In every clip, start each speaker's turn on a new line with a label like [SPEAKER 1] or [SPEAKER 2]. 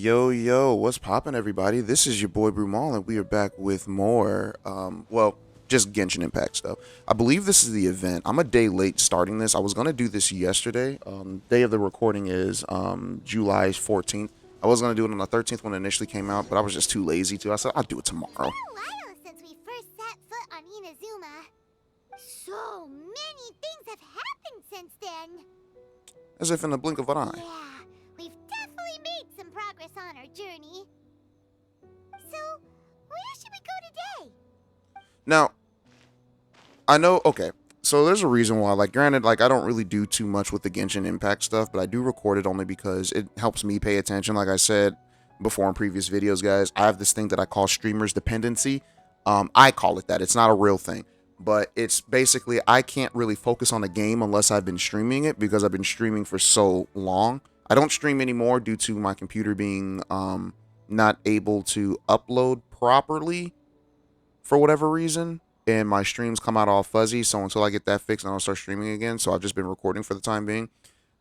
[SPEAKER 1] Yo, what's poppin', everybody? This is your boy Brumal, and we are back with more, just Genshin Impact stuff. I believe this is the event. I'm a day late starting this. I was gonna do this yesterday. Day of the recording is July 14th. I was gonna do it on the 13th when it initially came out, but I was just too lazy to. I said I'll do it tomorrow.
[SPEAKER 2] It's been a while since we first set foot on Inazuma. So many things have happened since then.
[SPEAKER 1] As if in the blink of an eye.
[SPEAKER 2] Yeah, we've definitely made some progress on our journey. So, where should we go today?
[SPEAKER 1] Now, I know, okay, so there's a reason why, like, granted, like, I don't really do too much with the Genshin Impact stuff, but I do record it only because it helps me pay attention. Like I said before in previous videos, guys, I have this thing that I call streamer's dependency. I call it that. It's not a real thing, but it's basically I can't really focus on a game unless I've been streaming it because I've been streaming for so long. I don't stream anymore due to my computer being not able to upload properly for whatever reason, and my streams come out all fuzzy. So until I get that fixed, I don't start streaming again. So I've just been recording for the time being.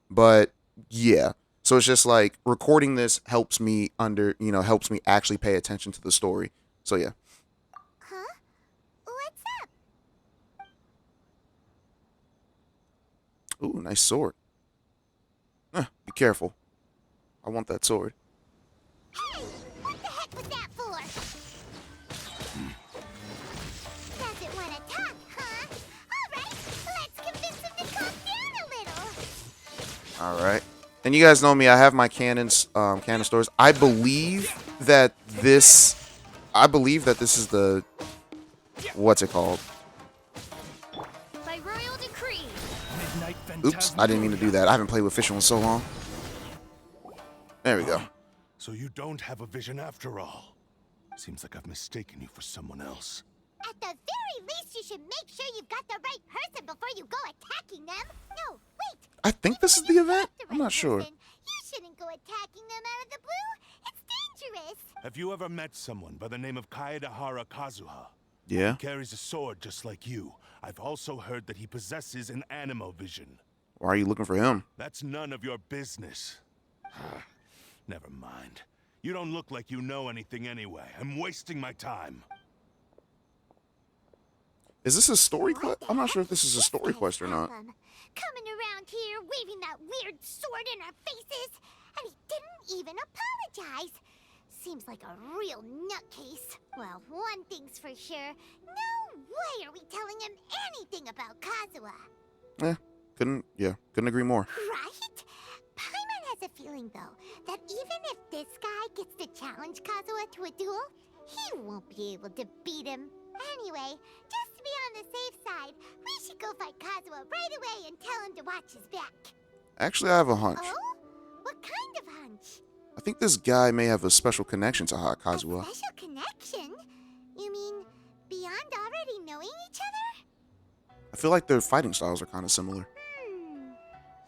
[SPEAKER 1] But yeah, so it's just like recording this helps me helps me actually pay attention to the story. So yeah.
[SPEAKER 2] Huh? What's up?
[SPEAKER 1] Ooh, nice sword. Be careful. I want that sword.
[SPEAKER 2] Hey, what the heck was that for? Doesn't want to talk, huh? All right, let's convince him to calm down a little.
[SPEAKER 1] All right. And you guys know me. I have my canon stores. I believe that this is the what's it called?
[SPEAKER 2] By royal decree.
[SPEAKER 1] Oops, I didn't mean to do that. I haven't played with Fischl in so long. There we go.
[SPEAKER 3] So you don't have a vision after all. Seems like I've mistaken you for someone else.
[SPEAKER 2] At the very least, you should make sure you've got the right person before you go attacking them. No, wait.
[SPEAKER 1] I think this is the event. I'm not sure.
[SPEAKER 2] You shouldn't go attacking them out of the blue. It's dangerous.
[SPEAKER 3] Have you ever met someone by the name of Kaedahara Kazuha?
[SPEAKER 1] Yeah.
[SPEAKER 3] He carries a sword just like you. I've also heard that he possesses an animo vision.
[SPEAKER 1] Why are you looking for him?
[SPEAKER 3] That's none of your business. Never mind. You don't look like you know anything anyway. I'm wasting my time.
[SPEAKER 1] Is this a story quest? I'm not sure if this is a story quest or not.
[SPEAKER 2] Coming around here, waving that weird sword in our faces, and he didn't even apologize. Seems like a real nutcase. Well, one thing's for sure. No way are we telling him anything about Kazuha.
[SPEAKER 1] Couldn't agree more.
[SPEAKER 2] Right? Paimon has a feeling, though, that even if this guy gets to challenge Kazuha to a duel, he won't be able to beat him. Anyway, just to be on the safe side, we should go fight Kazuha right away and tell him to watch his back.
[SPEAKER 1] Actually, I have a hunch.
[SPEAKER 2] Oh? What kind of hunch?
[SPEAKER 1] I think this guy may have a special connection to Kazuha.
[SPEAKER 2] A special connection? You mean beyond already knowing each other?
[SPEAKER 1] I feel like their fighting styles are kind of similar.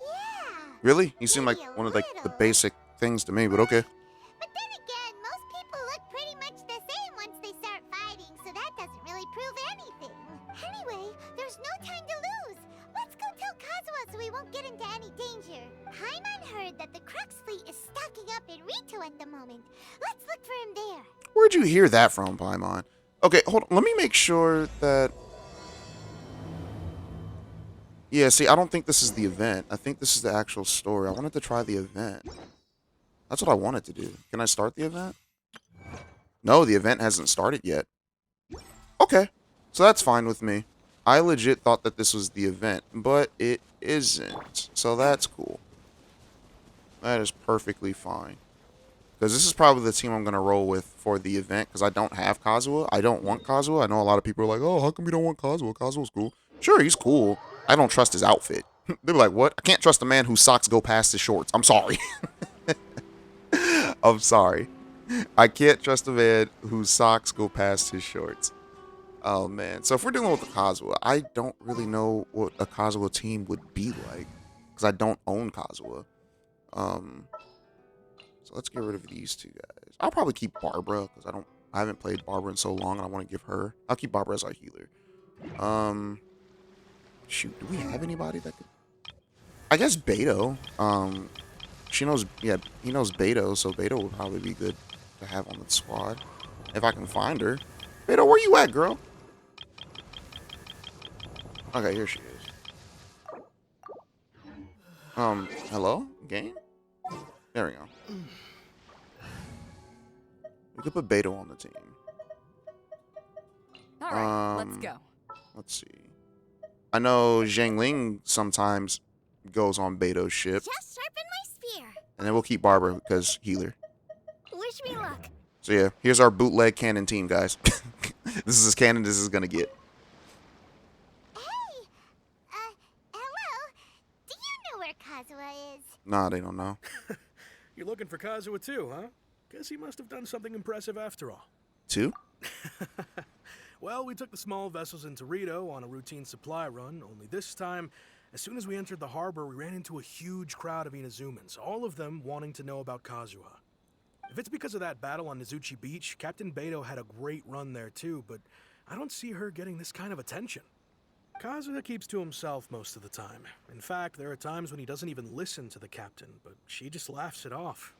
[SPEAKER 2] Yeah.
[SPEAKER 1] Really? You seem like
[SPEAKER 2] Maybe a
[SPEAKER 1] one of the
[SPEAKER 2] little.
[SPEAKER 1] basic things to me, but okay.
[SPEAKER 2] But then again, most people look pretty much the same once they start fighting, so that doesn't really prove anything. Anyway, there's no time to lose. Let's go tell Kazuha so we won't get into any danger. Paimon heard that the Crux fleet is stocking up in Rito at the moment. Let's look for him there.
[SPEAKER 1] Where'd you hear that from, Paimon? Okay, hold on. Let me make sure that... Yeah, see, I don't think this is the event. I think this is the actual story. I wanted to try the event. That's what I wanted to do. Can I start the event? No, the event hasn't started yet. Okay, so that's fine with me. I legit thought that this was the event, but it isn't. So that's cool. That is perfectly fine. Because this is probably the team I'm going to roll with for the event, because I don't have Kazuha. I don't want Kazuha. I know a lot of people are like, oh, how come you don't want Kazuha? Kazuha's cool. Sure, he's cool. I don't trust his outfit. They're like, what? I can't trust a man whose socks go past his shorts. I'm sorry. I'm sorry. I can't trust a man whose socks go past his shorts. Oh, man. So if we're dealing with a Kazuha, I don't really know what a Kazuha team would be like, because I don't own Kazuha. So let's get rid of these two guys. I'll probably keep Barbara, because I haven't played Barbara in so long, and I want to give her... I'll keep Barbara as our healer. Shoot, do we have anybody that could... I guess Beto. she knows. Yeah, he knows Beto, so Beto would probably be good to have on the squad if I can find her. Beto, where you at, girl? Okay, here she is. Hello, game. There we go. We could put Beto on the team.
[SPEAKER 4] All right, let's go.
[SPEAKER 1] Let's see. I know Zhang Ling sometimes goes on Beto's ship.
[SPEAKER 2] Just sharpen my spear.
[SPEAKER 1] And then we'll keep Barbara because healer.
[SPEAKER 2] Wish me luck.
[SPEAKER 1] So yeah, here's our bootleg canon team, guys. This is as canon as this is gonna get.
[SPEAKER 2] Hey, hello. Do you know where Kazuha is?
[SPEAKER 1] Nah, they don't know.
[SPEAKER 5] You're looking for Kazuha too, huh? Guess he must have done something impressive after all.
[SPEAKER 1] Two?
[SPEAKER 5] Well, we took the small vessels into Rito on a routine supply run, only this time, as soon as we entered the harbor, we ran into a huge crowd of Inazumans, all of them wanting to know about Kazuha. If it's because of that battle on Nizuchi Beach, Captain Beto had a great run there too, but I don't see her getting this kind of attention. Kazuha keeps to himself most of the time. In fact, there are times when he doesn't even listen to the captain, but she just laughs it off.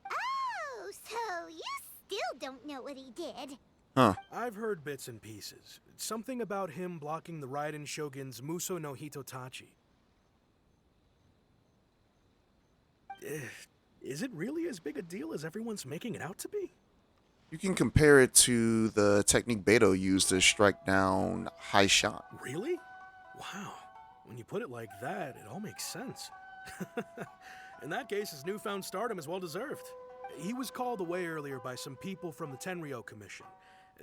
[SPEAKER 2] Oh, so you still don't know what he did.
[SPEAKER 1] Huh.
[SPEAKER 5] I've heard bits and pieces. Something about him blocking the Raiden Shogun's Muso no Hitotachi. Is it really as big a deal as everyone's making it out to be?
[SPEAKER 1] You can compare it to the technique Beto used to strike down High Shot.
[SPEAKER 5] Really? Wow. When you put it like that, it all makes sense. In that case, his newfound stardom is well deserved. He was called away earlier by some people from the Tenryo Commission.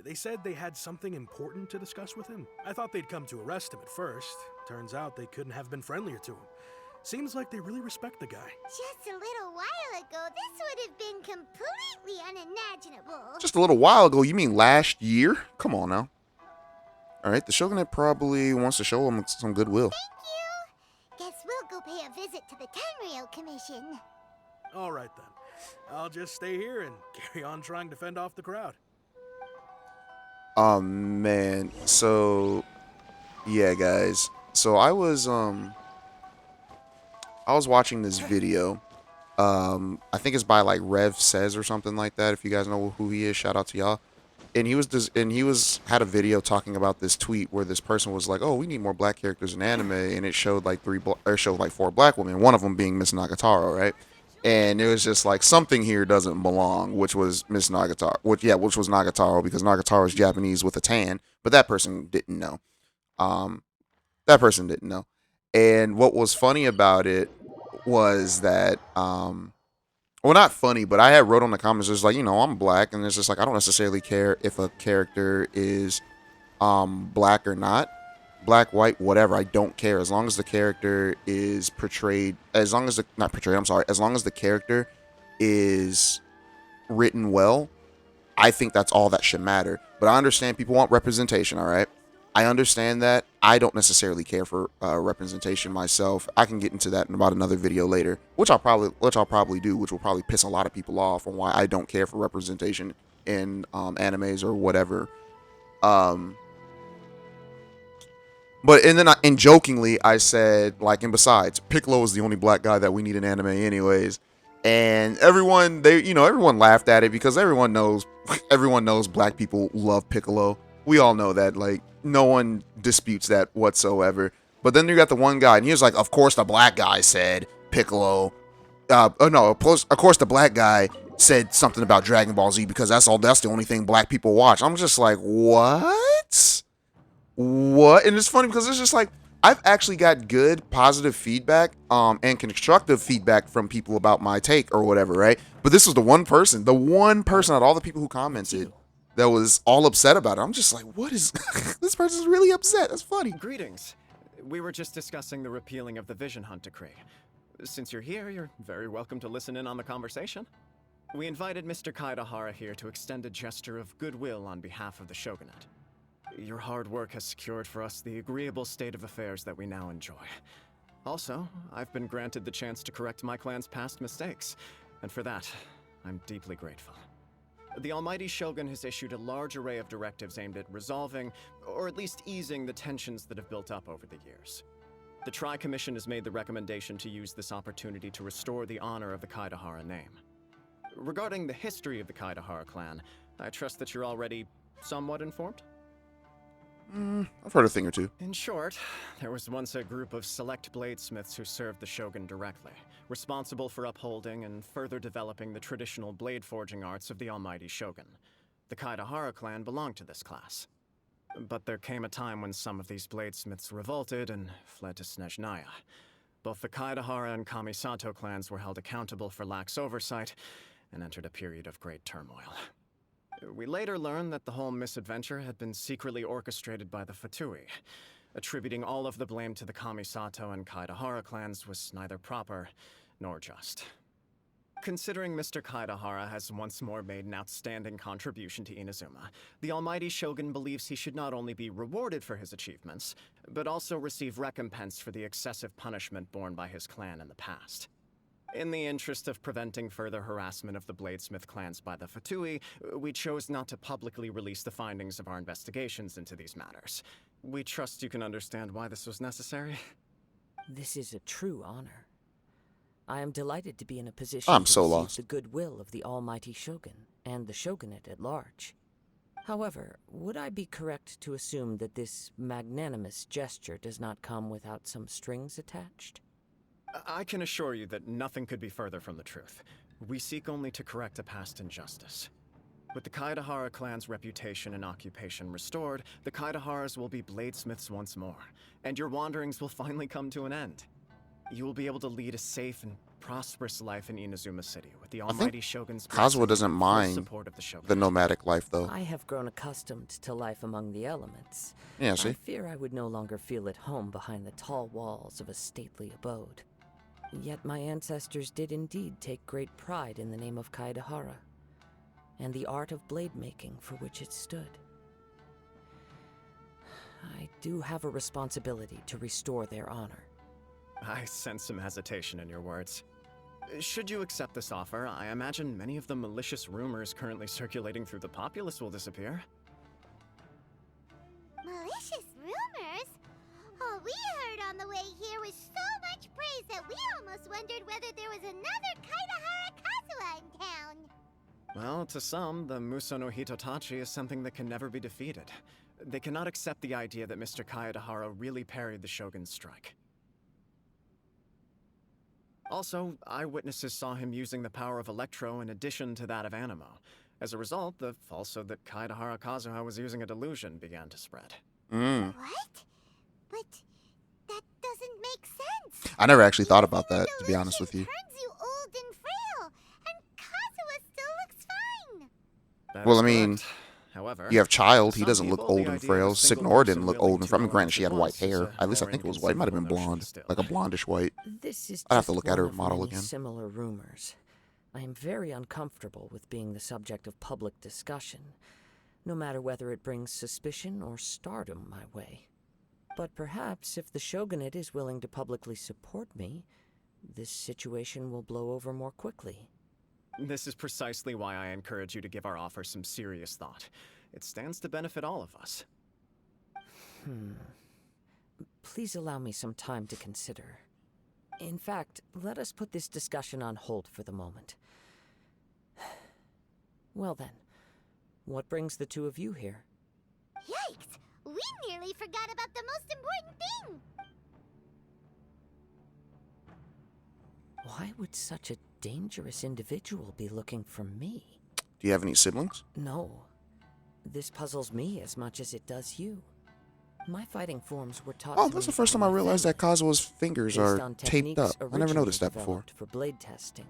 [SPEAKER 5] They said they had something important to discuss with him. I thought they'd come to arrest him at first. Turns out they couldn't have been friendlier to him. Seems like they really respect the guy.
[SPEAKER 2] Just a little while ago, this would have been completely unimaginable.
[SPEAKER 1] Just a little while ago, you mean last year? Come on now. Alright, the Shogunate probably wants to show him some goodwill.
[SPEAKER 2] Thank you. Guess we'll go pay a visit to the Tenryo Commission.
[SPEAKER 5] All right then. I'll just stay here and carry on trying to fend off the crowd.
[SPEAKER 1] Oh man. So yeah, guys. So I was watching this video. I think it's by like Rev Says or something like that. If you guys know who he is, shout out to y'all. And he was had a video talking about this tweet where this person was like, "Oh, we need more black characters in anime," and it showed like four black women, one of them being Miss Nagatoro, right? And it was just like something here doesn't belong, which was Miss Nagatoro, which was Nagatoro because Nagatoro is Japanese with a tan, but that person didn't know. That person didn't know. And what was funny about it was that, well, not funny, but I had wrote on the comments, just like, I'm black, and it's just like, I don't necessarily care if a character is black or not. Black, white, whatever, I don't care. As long as the character is portrayed, as long as the character is written well, I think that's all that should matter. But I understand people want representation, all right? I understand that. I don't necessarily care for representation myself. I can get into that in about another video later, which I'll probably do, which will probably piss a lot of people off on why I don't care for representation in animes or whatever. But and jokingly I said, like, and besides, Piccolo is the only black guy that we need in anime anyways. And everyone laughed at it because everyone knows black people love Piccolo. We all know that, like, no one disputes that whatsoever. But then you got the one guy, and he was like, of course the black guy said Piccolo. Of course the black guy said something about Dragon Ball Z because that's the only thing black people watch. I'm just like, what? What? And it's funny because it's just like, I've actually got good positive feedback and constructive feedback from people about my take or whatever, right? But this was the one person out of all the people who commented that was all upset about it. I'm just like, what is this person's really upset? That's funny.
[SPEAKER 6] Greetings. We were just discussing the repealing of the Vision Hunt Decree. Since you're here, you're very welcome to listen in on the conversation. We invited Mr. Kaidahara here to extend a gesture of goodwill on behalf of the Shogunate. Your hard work has secured for us the agreeable state of affairs that we now enjoy. Also, I've been granted the chance to correct my clan's past mistakes, and for that, I'm deeply grateful. The Almighty Shogun has issued a large array of directives aimed at resolving, or at least easing, the tensions that have built up over the years. The Tri-Commission has made the recommendation to use this opportunity to restore the honor of the Kaidahara name. Regarding the history of the Kaidahara clan, I trust that you're already somewhat informed?
[SPEAKER 1] I've heard a thing or two.
[SPEAKER 6] In short, there was once a group of select bladesmiths who served the shogun directly, responsible for upholding and further developing the traditional blade forging arts of the almighty shogun. The Kaidahara clan belonged to this class. But there came a time when some of these bladesmiths revolted and fled to Snezhnaya. Both the Kaidahara and Kamisato clans were held accountable for lax oversight and entered a period of great turmoil. We later learned that the whole misadventure had been secretly orchestrated by the Fatui. Attributing all of the blame to the Kamisato and Kaidahara clans was neither proper nor just. Considering Mr. Kaidahara has once more made an outstanding contribution to Inazuma, the almighty shogun believes he should not only be rewarded for his achievements, but also receive recompense for the excessive punishment borne by his clan in the past. In the interest of preventing further harassment of the Bladesmith clans by the Fatui, we chose not to publicly release the findings of our investigations into these matters. We trust you can understand why this was necessary.
[SPEAKER 4] This is a true honor. I am delighted to be in a position
[SPEAKER 1] I'm
[SPEAKER 4] to
[SPEAKER 1] so
[SPEAKER 4] receive
[SPEAKER 1] lost.
[SPEAKER 4] the goodwill of the almighty shogun and the shogunate at large. However, would I be correct to assume that this magnanimous gesture does not come without some strings attached?
[SPEAKER 6] I can assure you that nothing could be further from the truth. We seek only to correct a past injustice. With the Kaidahara clan's reputation and occupation restored, the Kaidaharas will be bladesmiths once more, and your wanderings will finally come to an end. You will be able to lead a safe and prosperous life in Inazuma City with the almighty shogun's
[SPEAKER 1] Kazuha doesn't
[SPEAKER 6] full
[SPEAKER 1] mind
[SPEAKER 6] support of the shogun.
[SPEAKER 1] the nomadic life, though.
[SPEAKER 4] I have grown accustomed to life among the elements.
[SPEAKER 1] Yeah,
[SPEAKER 4] I
[SPEAKER 1] see?
[SPEAKER 4] fear I would no longer feel at home behind the tall walls of a stately abode. Yet my ancestors did indeed take great pride in the name of Kaidahara, and the art of blade making for which it stood. I do have a responsibility to restore their honor.
[SPEAKER 6] I sense some hesitation in your words. Should you accept this offer, I imagine many of the malicious rumors currently circulating through the populace will disappear.
[SPEAKER 2] Malicious rumors? All we heard on the way here was so much praise that we almost wondered whether there was another Kaidahara Kazuha in town.
[SPEAKER 6] Well, to some, the Muso no Hitotachi is something that can never be defeated. They cannot accept the idea that Mr. Kaedahara really parried the Shogun's strike. Also, eyewitnesses saw him using the power of Electro in addition to that of Animo. As a result, the falsehood that Kaedahara Kazuha was using a delusion began to spread.
[SPEAKER 2] What? But that doesn't make sense.
[SPEAKER 1] I never actually thought about that, to be honest with you.
[SPEAKER 2] Turns you old and frail, and Kazuha still looks fine.
[SPEAKER 6] That
[SPEAKER 1] Well,
[SPEAKER 6] is
[SPEAKER 1] I mean,
[SPEAKER 6] correct. However,
[SPEAKER 1] You have Child, he
[SPEAKER 6] some
[SPEAKER 1] doesn't look
[SPEAKER 6] people, the
[SPEAKER 1] old and
[SPEAKER 6] idea
[SPEAKER 1] frail.
[SPEAKER 6] of a single
[SPEAKER 1] Signora
[SPEAKER 6] person
[SPEAKER 1] didn't look
[SPEAKER 6] willing
[SPEAKER 1] old and
[SPEAKER 6] to
[SPEAKER 1] frail. I mean,
[SPEAKER 6] run
[SPEAKER 1] granted, she had
[SPEAKER 6] at
[SPEAKER 1] white
[SPEAKER 6] once is
[SPEAKER 1] hair.
[SPEAKER 6] a
[SPEAKER 1] At least I
[SPEAKER 6] more
[SPEAKER 1] think it was white. It might have been
[SPEAKER 6] inconceivable
[SPEAKER 1] blonde.
[SPEAKER 6] notion still.
[SPEAKER 1] Like a blondish white.
[SPEAKER 4] This is
[SPEAKER 1] I'd have to
[SPEAKER 4] just
[SPEAKER 1] look at her
[SPEAKER 4] one of
[SPEAKER 1] model
[SPEAKER 4] many
[SPEAKER 1] again.
[SPEAKER 4] similar rumors. I am very uncomfortable with being the subject of public discussion, no matter whether it brings suspicion or stardom my way. But perhaps if the shogunate is willing to publicly support me, this situation will blow over more quickly.
[SPEAKER 6] This is precisely why I encourage you to give our offer some serious thought. It stands to benefit all of us.
[SPEAKER 4] Please allow me some time to consider. In fact, let us put this discussion on hold for the moment. Well then, what brings the two of you here?
[SPEAKER 2] Yikes! We nearly forgot about the most important thing!
[SPEAKER 4] Why would such a dangerous individual be looking for me?
[SPEAKER 1] Do you have any siblings?
[SPEAKER 4] No. This puzzles me as much as it does you. My fighting forms were taught
[SPEAKER 1] Oh,
[SPEAKER 4] to
[SPEAKER 1] that's
[SPEAKER 4] me
[SPEAKER 1] the first
[SPEAKER 4] by
[SPEAKER 1] time I
[SPEAKER 4] my
[SPEAKER 1] realized that
[SPEAKER 4] family,
[SPEAKER 1] Kazuha's fingers
[SPEAKER 4] based
[SPEAKER 1] are
[SPEAKER 4] on
[SPEAKER 1] taped
[SPEAKER 4] techniques
[SPEAKER 1] up. I never
[SPEAKER 4] originally
[SPEAKER 1] noticed that before.
[SPEAKER 4] developed for blade testing.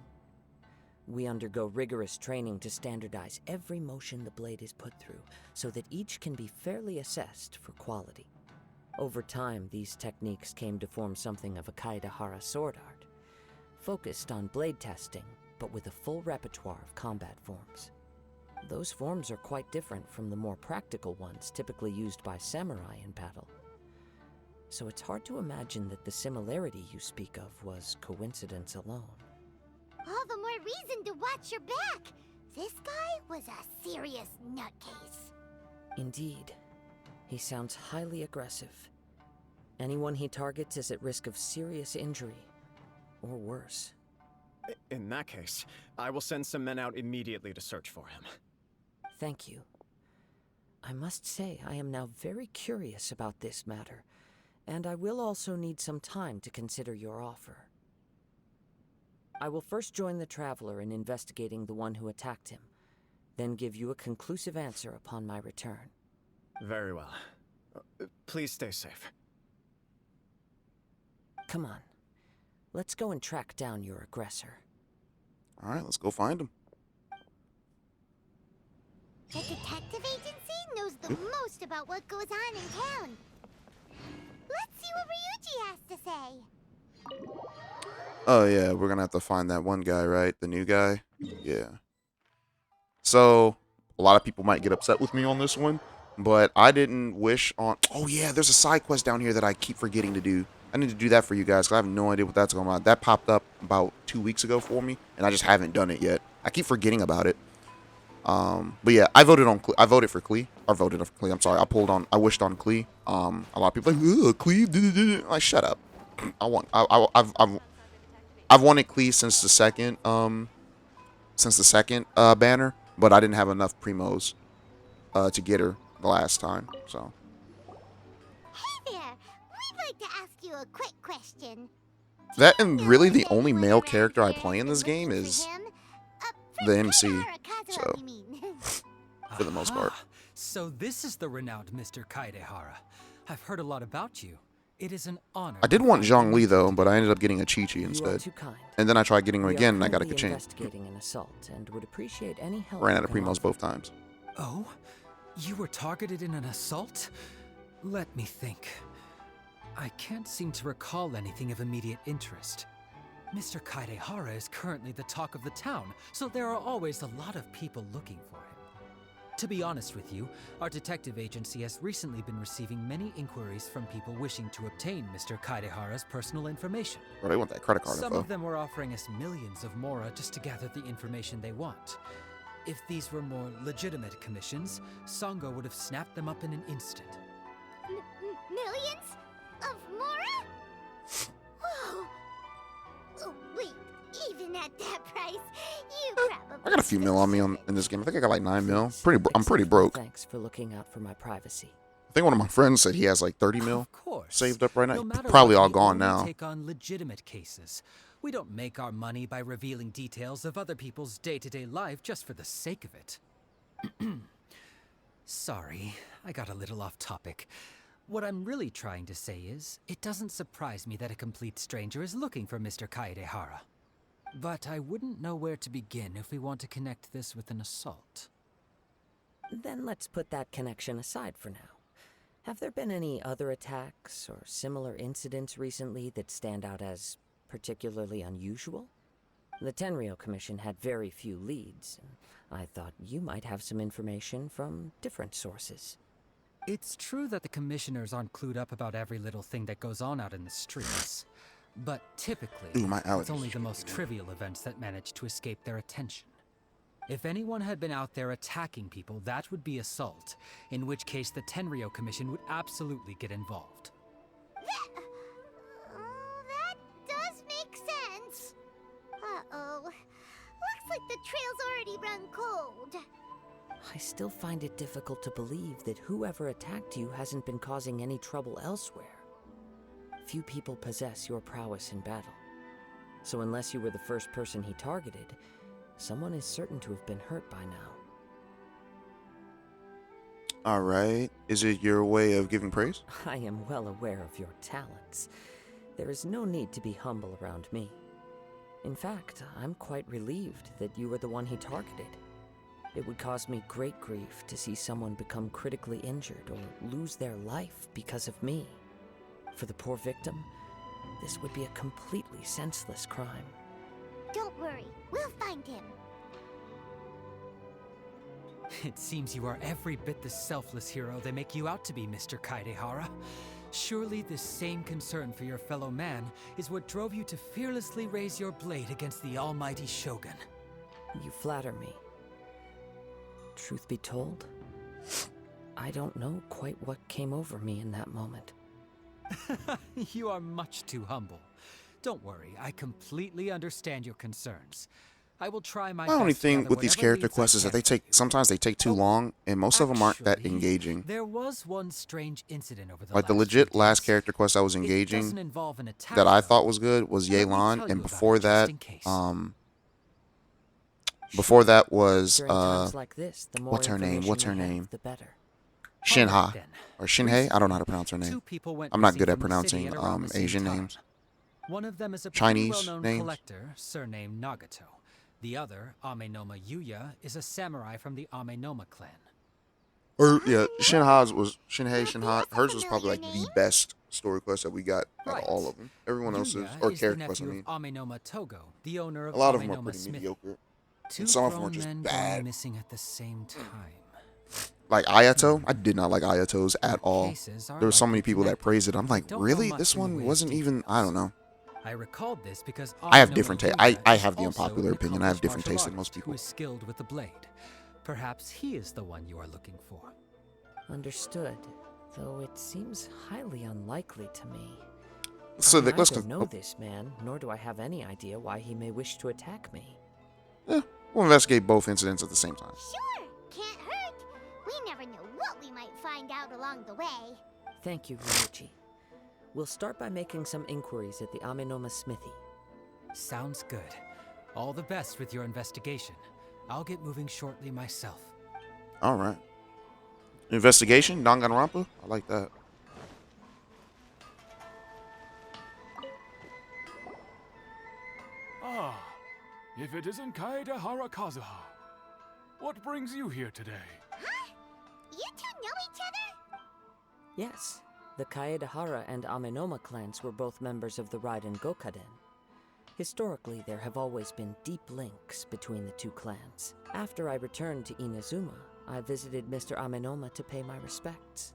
[SPEAKER 4] We undergo rigorous training to standardize every motion the blade is put through, so that each can be fairly assessed for quality. Over time, these techniques came to form something of a Kaedahara sword art, focused on blade testing, but with a full repertoire of combat forms. Those forms are quite different from the more practical ones typically used by samurai in battle. So it's hard to imagine that the similarity you speak of was coincidence alone.
[SPEAKER 2] All the more reason to watch your back! This guy was a serious nutcase.
[SPEAKER 4] Indeed. He sounds highly aggressive. Anyone he targets is at risk of serious injury, or worse.
[SPEAKER 6] In that case, I will send some men out immediately to search for him.
[SPEAKER 4] Thank you. I must say I am now very curious about this matter, and I will also need some time to consider your offer. I will first join the Traveler in investigating the one who attacked him, then give you a conclusive answer upon my return.
[SPEAKER 6] Very well. Please stay safe.
[SPEAKER 4] Come on. Let's go and track down your aggressor.
[SPEAKER 1] All right, let's go find him.
[SPEAKER 2] The detective agency knows the most about what goes on in town. Let's see what Ryuji has to say.
[SPEAKER 1] Oh yeah, we're gonna have to find that one guy, right? The new guy? Yeah. So, a lot of people might get upset with me on this one, but I didn't wish on... Oh yeah, there's a side quest down here that I keep forgetting to do. I need to do that for you guys, because I have no idea what that's going on. That popped up about 2 weeks ago for me, and I just haven't done it yet. I keep forgetting about it. But yeah, I voted for Klee. Or voted for Klee, I'm sorry. I wished on Klee. A lot of people are like, Klee, like, shut up. I've wanted Klee since the second banner, but I didn't have enough primos to get her the last time. So
[SPEAKER 2] Hey there, we'd like to ask you a quick question.
[SPEAKER 1] that, and really the only male character I play in this game is the MC. So for the most part.
[SPEAKER 7] Aha! So this is the renowned Mr. Kaedehara. I've heard a lot about you. It is an honor.
[SPEAKER 1] I did want Zhongli though, but I ended up getting a Chi-Chi
[SPEAKER 4] You are
[SPEAKER 1] instead.
[SPEAKER 4] too kind.
[SPEAKER 1] And then I tried getting him
[SPEAKER 4] We are
[SPEAKER 1] again, and I got a
[SPEAKER 4] currently
[SPEAKER 1] Kachin.
[SPEAKER 4] investigating an assault and would appreciate any help.
[SPEAKER 1] Ran
[SPEAKER 4] you
[SPEAKER 1] out of
[SPEAKER 4] can
[SPEAKER 1] primos
[SPEAKER 4] offer.
[SPEAKER 1] both times.
[SPEAKER 7] Oh? You were targeted in an assault? Let me think. I can't seem to recall anything of immediate interest. Mr. Kaedehara is currently the talk of the town, so there are always a lot of people looking for him. To be honest with you, our detective agency has recently been receiving many inquiries from people wishing to obtain Mr. Kaedehara's personal information.
[SPEAKER 1] Bro, they want that credit card
[SPEAKER 7] Some
[SPEAKER 1] info.
[SPEAKER 7] of them were offering us millions of mora just to gather the information they want. If these were more legitimate commissions, Sango would have snapped them up in an instant.
[SPEAKER 2] Millions of mora? Whoa! Oh, wait, even at that price, you probably...
[SPEAKER 1] I got a few mil on me in this game. I think I got like 9 mil. I'm pretty
[SPEAKER 4] Accept my
[SPEAKER 1] broke.
[SPEAKER 4] Thanks for looking out for my privacy.
[SPEAKER 1] I think one of my friends said he has like 30 mil
[SPEAKER 7] Of course.
[SPEAKER 1] saved up right now.
[SPEAKER 7] No matter
[SPEAKER 1] Probably
[SPEAKER 7] what,
[SPEAKER 1] all
[SPEAKER 7] we
[SPEAKER 1] gone
[SPEAKER 7] only
[SPEAKER 1] now.
[SPEAKER 7] Take on legitimate cases. We don't make our money by revealing details of other people's day-to-day life just for the sake of it. Sorry, I got a little off topic. What I'm really trying to say is, it doesn't surprise me that a complete stranger is looking for Mr. Kaedehara. But I wouldn't know where to begin if we want to connect this with an assault.
[SPEAKER 4] Then let's put that connection aside for now. Have there been any other attacks or similar incidents recently that stand out as particularly unusual? The Tenryou Commission had very few leads, and I thought you might have some information from different sources.
[SPEAKER 7] It's true that the commissioners aren't clued up about every little thing that goes on out in the streets. But typically,
[SPEAKER 1] Ooh, my
[SPEAKER 7] it's
[SPEAKER 1] allergies
[SPEAKER 7] only
[SPEAKER 1] are
[SPEAKER 7] the most trivial events that manage to escape their attention. If anyone had been out there attacking people, that would be assault, in which case the Tenryou Commission would absolutely get involved.
[SPEAKER 2] That does make sense. Uh-oh. Looks like the trail's already run cold.
[SPEAKER 4] I still find it difficult to believe that whoever attacked you hasn't been causing any trouble elsewhere. Few people possess your prowess in battle. So unless you were the first person he targeted, someone is certain to have been hurt by now.
[SPEAKER 1] Alright. Is it your way of giving praise?
[SPEAKER 4] I am well aware of your talents. There is no need to be humble around me. In fact, I'm quite relieved that you were the one he targeted. It would cause me great grief to see someone become critically injured or lose their life because of me. For the poor victim, this would be a completely senseless crime.
[SPEAKER 2] Don't worry, we'll find him.
[SPEAKER 7] It seems you are every bit the selfless hero they make you out to be, Mr. Kaedehara. Surely this same concern for your fellow man is what drove you to fearlessly raise your blade against the almighty Shogun.
[SPEAKER 4] You flatter me. Truth be told, I don't know quite what came over me in that moment.
[SPEAKER 7] You are much too humble. Don't worry, I completely understand your concerns. I will try my
[SPEAKER 1] My only
[SPEAKER 7] best to
[SPEAKER 1] thing
[SPEAKER 7] gather
[SPEAKER 1] with these
[SPEAKER 7] whatever
[SPEAKER 1] character
[SPEAKER 7] leads I
[SPEAKER 1] quests is that
[SPEAKER 7] can
[SPEAKER 1] they take
[SPEAKER 7] for you.
[SPEAKER 1] sometimes they take too
[SPEAKER 7] Oh,
[SPEAKER 1] long, and most of them aren't that
[SPEAKER 7] Actually,
[SPEAKER 1] engaging.
[SPEAKER 7] There was one strange incident over the
[SPEAKER 1] Like the
[SPEAKER 7] last
[SPEAKER 1] legit
[SPEAKER 7] few
[SPEAKER 1] last
[SPEAKER 7] days.
[SPEAKER 1] character quest that was
[SPEAKER 7] It doesn't
[SPEAKER 1] engaging
[SPEAKER 7] involve an attack,
[SPEAKER 1] that I thought
[SPEAKER 7] though.
[SPEAKER 1] was good was
[SPEAKER 7] Let me
[SPEAKER 1] Yelan,
[SPEAKER 7] tell
[SPEAKER 1] and
[SPEAKER 7] you about it just in case.
[SPEAKER 1] before that was
[SPEAKER 4] During times like this, the more
[SPEAKER 1] what's her name?
[SPEAKER 4] information
[SPEAKER 1] What's
[SPEAKER 4] we
[SPEAKER 1] her
[SPEAKER 4] have,
[SPEAKER 1] name?
[SPEAKER 4] the better.
[SPEAKER 7] All right,
[SPEAKER 1] Shinha
[SPEAKER 7] then.
[SPEAKER 1] or Shinhei. I don't know how to pronounce her
[SPEAKER 7] Recently,
[SPEAKER 1] name.
[SPEAKER 7] 2 people went
[SPEAKER 1] I'm not
[SPEAKER 7] missing
[SPEAKER 1] good at
[SPEAKER 7] from the city
[SPEAKER 1] pronouncing
[SPEAKER 7] at around the same
[SPEAKER 1] Asian
[SPEAKER 7] time.
[SPEAKER 1] names.
[SPEAKER 7] One of them is a
[SPEAKER 1] Chinese
[SPEAKER 7] pretty well-known
[SPEAKER 1] names.
[SPEAKER 7] collector, surnamed Nagato. The other, Amenoma Yuya, is a samurai from the Amenoma clan.
[SPEAKER 1] Or yeah, Shinha's was Shinhei.
[SPEAKER 2] That's
[SPEAKER 1] Shinha.
[SPEAKER 2] a
[SPEAKER 1] Hers was probably
[SPEAKER 2] familiar
[SPEAKER 1] like the
[SPEAKER 2] name.
[SPEAKER 1] best story quest that we got out
[SPEAKER 7] Right.
[SPEAKER 1] of all of them. Everyone else's
[SPEAKER 7] Yuya
[SPEAKER 1] or
[SPEAKER 7] is the
[SPEAKER 1] character quest. I
[SPEAKER 7] nephew
[SPEAKER 1] mean,
[SPEAKER 7] of Amenoma Togo, the owner of
[SPEAKER 1] a lot of them are
[SPEAKER 7] Amenoma
[SPEAKER 1] pretty
[SPEAKER 7] Smithy.
[SPEAKER 1] mediocre.
[SPEAKER 7] 2
[SPEAKER 1] some of them are
[SPEAKER 7] grown
[SPEAKER 1] just
[SPEAKER 7] men
[SPEAKER 1] bad.
[SPEAKER 7] going missing at the same time.
[SPEAKER 1] Like Ayato, I did not like Ayato's at
[SPEAKER 7] Their
[SPEAKER 1] all.
[SPEAKER 7] cases are
[SPEAKER 1] There were so
[SPEAKER 7] likely
[SPEAKER 1] many people that
[SPEAKER 7] connected,
[SPEAKER 1] praised it. I'm
[SPEAKER 7] but I
[SPEAKER 1] like,
[SPEAKER 7] don't know
[SPEAKER 1] really?
[SPEAKER 7] much
[SPEAKER 1] This
[SPEAKER 7] in the
[SPEAKER 1] one
[SPEAKER 7] way of
[SPEAKER 1] wasn't even. I don't
[SPEAKER 7] details.
[SPEAKER 1] know.
[SPEAKER 7] I recalled this because
[SPEAKER 1] I have
[SPEAKER 7] Amenoma
[SPEAKER 1] different taste.
[SPEAKER 7] Yuya
[SPEAKER 1] I
[SPEAKER 7] is
[SPEAKER 1] have the
[SPEAKER 7] also
[SPEAKER 1] unpopular
[SPEAKER 7] an
[SPEAKER 1] opinion. I have different
[SPEAKER 7] accomplished
[SPEAKER 1] taste than most
[SPEAKER 7] martial
[SPEAKER 1] people.
[SPEAKER 7] artist who is skilled with the blade. Perhaps he is the one you are looking for.
[SPEAKER 4] Understood, though it seems highly unlikely to me.
[SPEAKER 1] So
[SPEAKER 4] I
[SPEAKER 1] let's
[SPEAKER 4] neither know this man, nor do I have any idea why he may wish to attack me.
[SPEAKER 1] we'll investigate both incidents at the same time.
[SPEAKER 2] Sure, can't hurt. We never know what we might find out along the way.
[SPEAKER 4] Thank you, Ryuichi. We'll start by making some inquiries at the Amenoma Smithy.
[SPEAKER 7] Sounds good. All the best with your investigation. I'll get moving shortly myself.
[SPEAKER 1] All right. Investigation, Danganronpa. I like that.
[SPEAKER 8] Ah, if it isn't Kaede Harakazuha. What brings you here today?
[SPEAKER 2] Huh? You two know each other?
[SPEAKER 4] Yes, the Kaedehara and Amenoma clans were both members of the Raiden Gokaden. Historically, there have always been deep links between the two clans. After I returned to Inazuma, I visited Mr. Amenoma to pay my respects.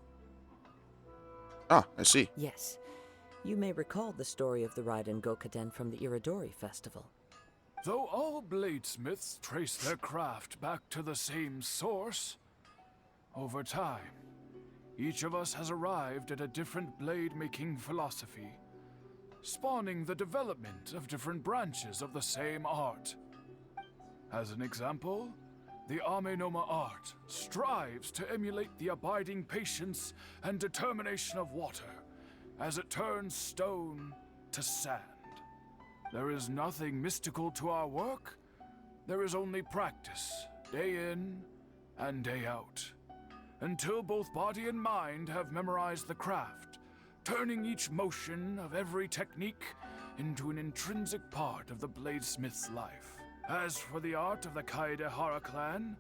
[SPEAKER 1] Ah, I see.
[SPEAKER 4] Yes, you may recall the story of the Raiden Gokaden from the Iridori Festival.
[SPEAKER 8] Though all bladesmiths trace their craft back to the same source, over time, each of us has arrived at a different blade-making philosophy, spawning the development of different branches of the same art. As an example, the Amenoma art strives to emulate the abiding patience and determination of water as it turns stone to sand. There is nothing mystical to our work. There is only practice, day in and day out, until both body and mind have memorized the craft, turning each motion of every technique into an intrinsic part of the bladesmith's life. As for the art of the Kaedehara clan,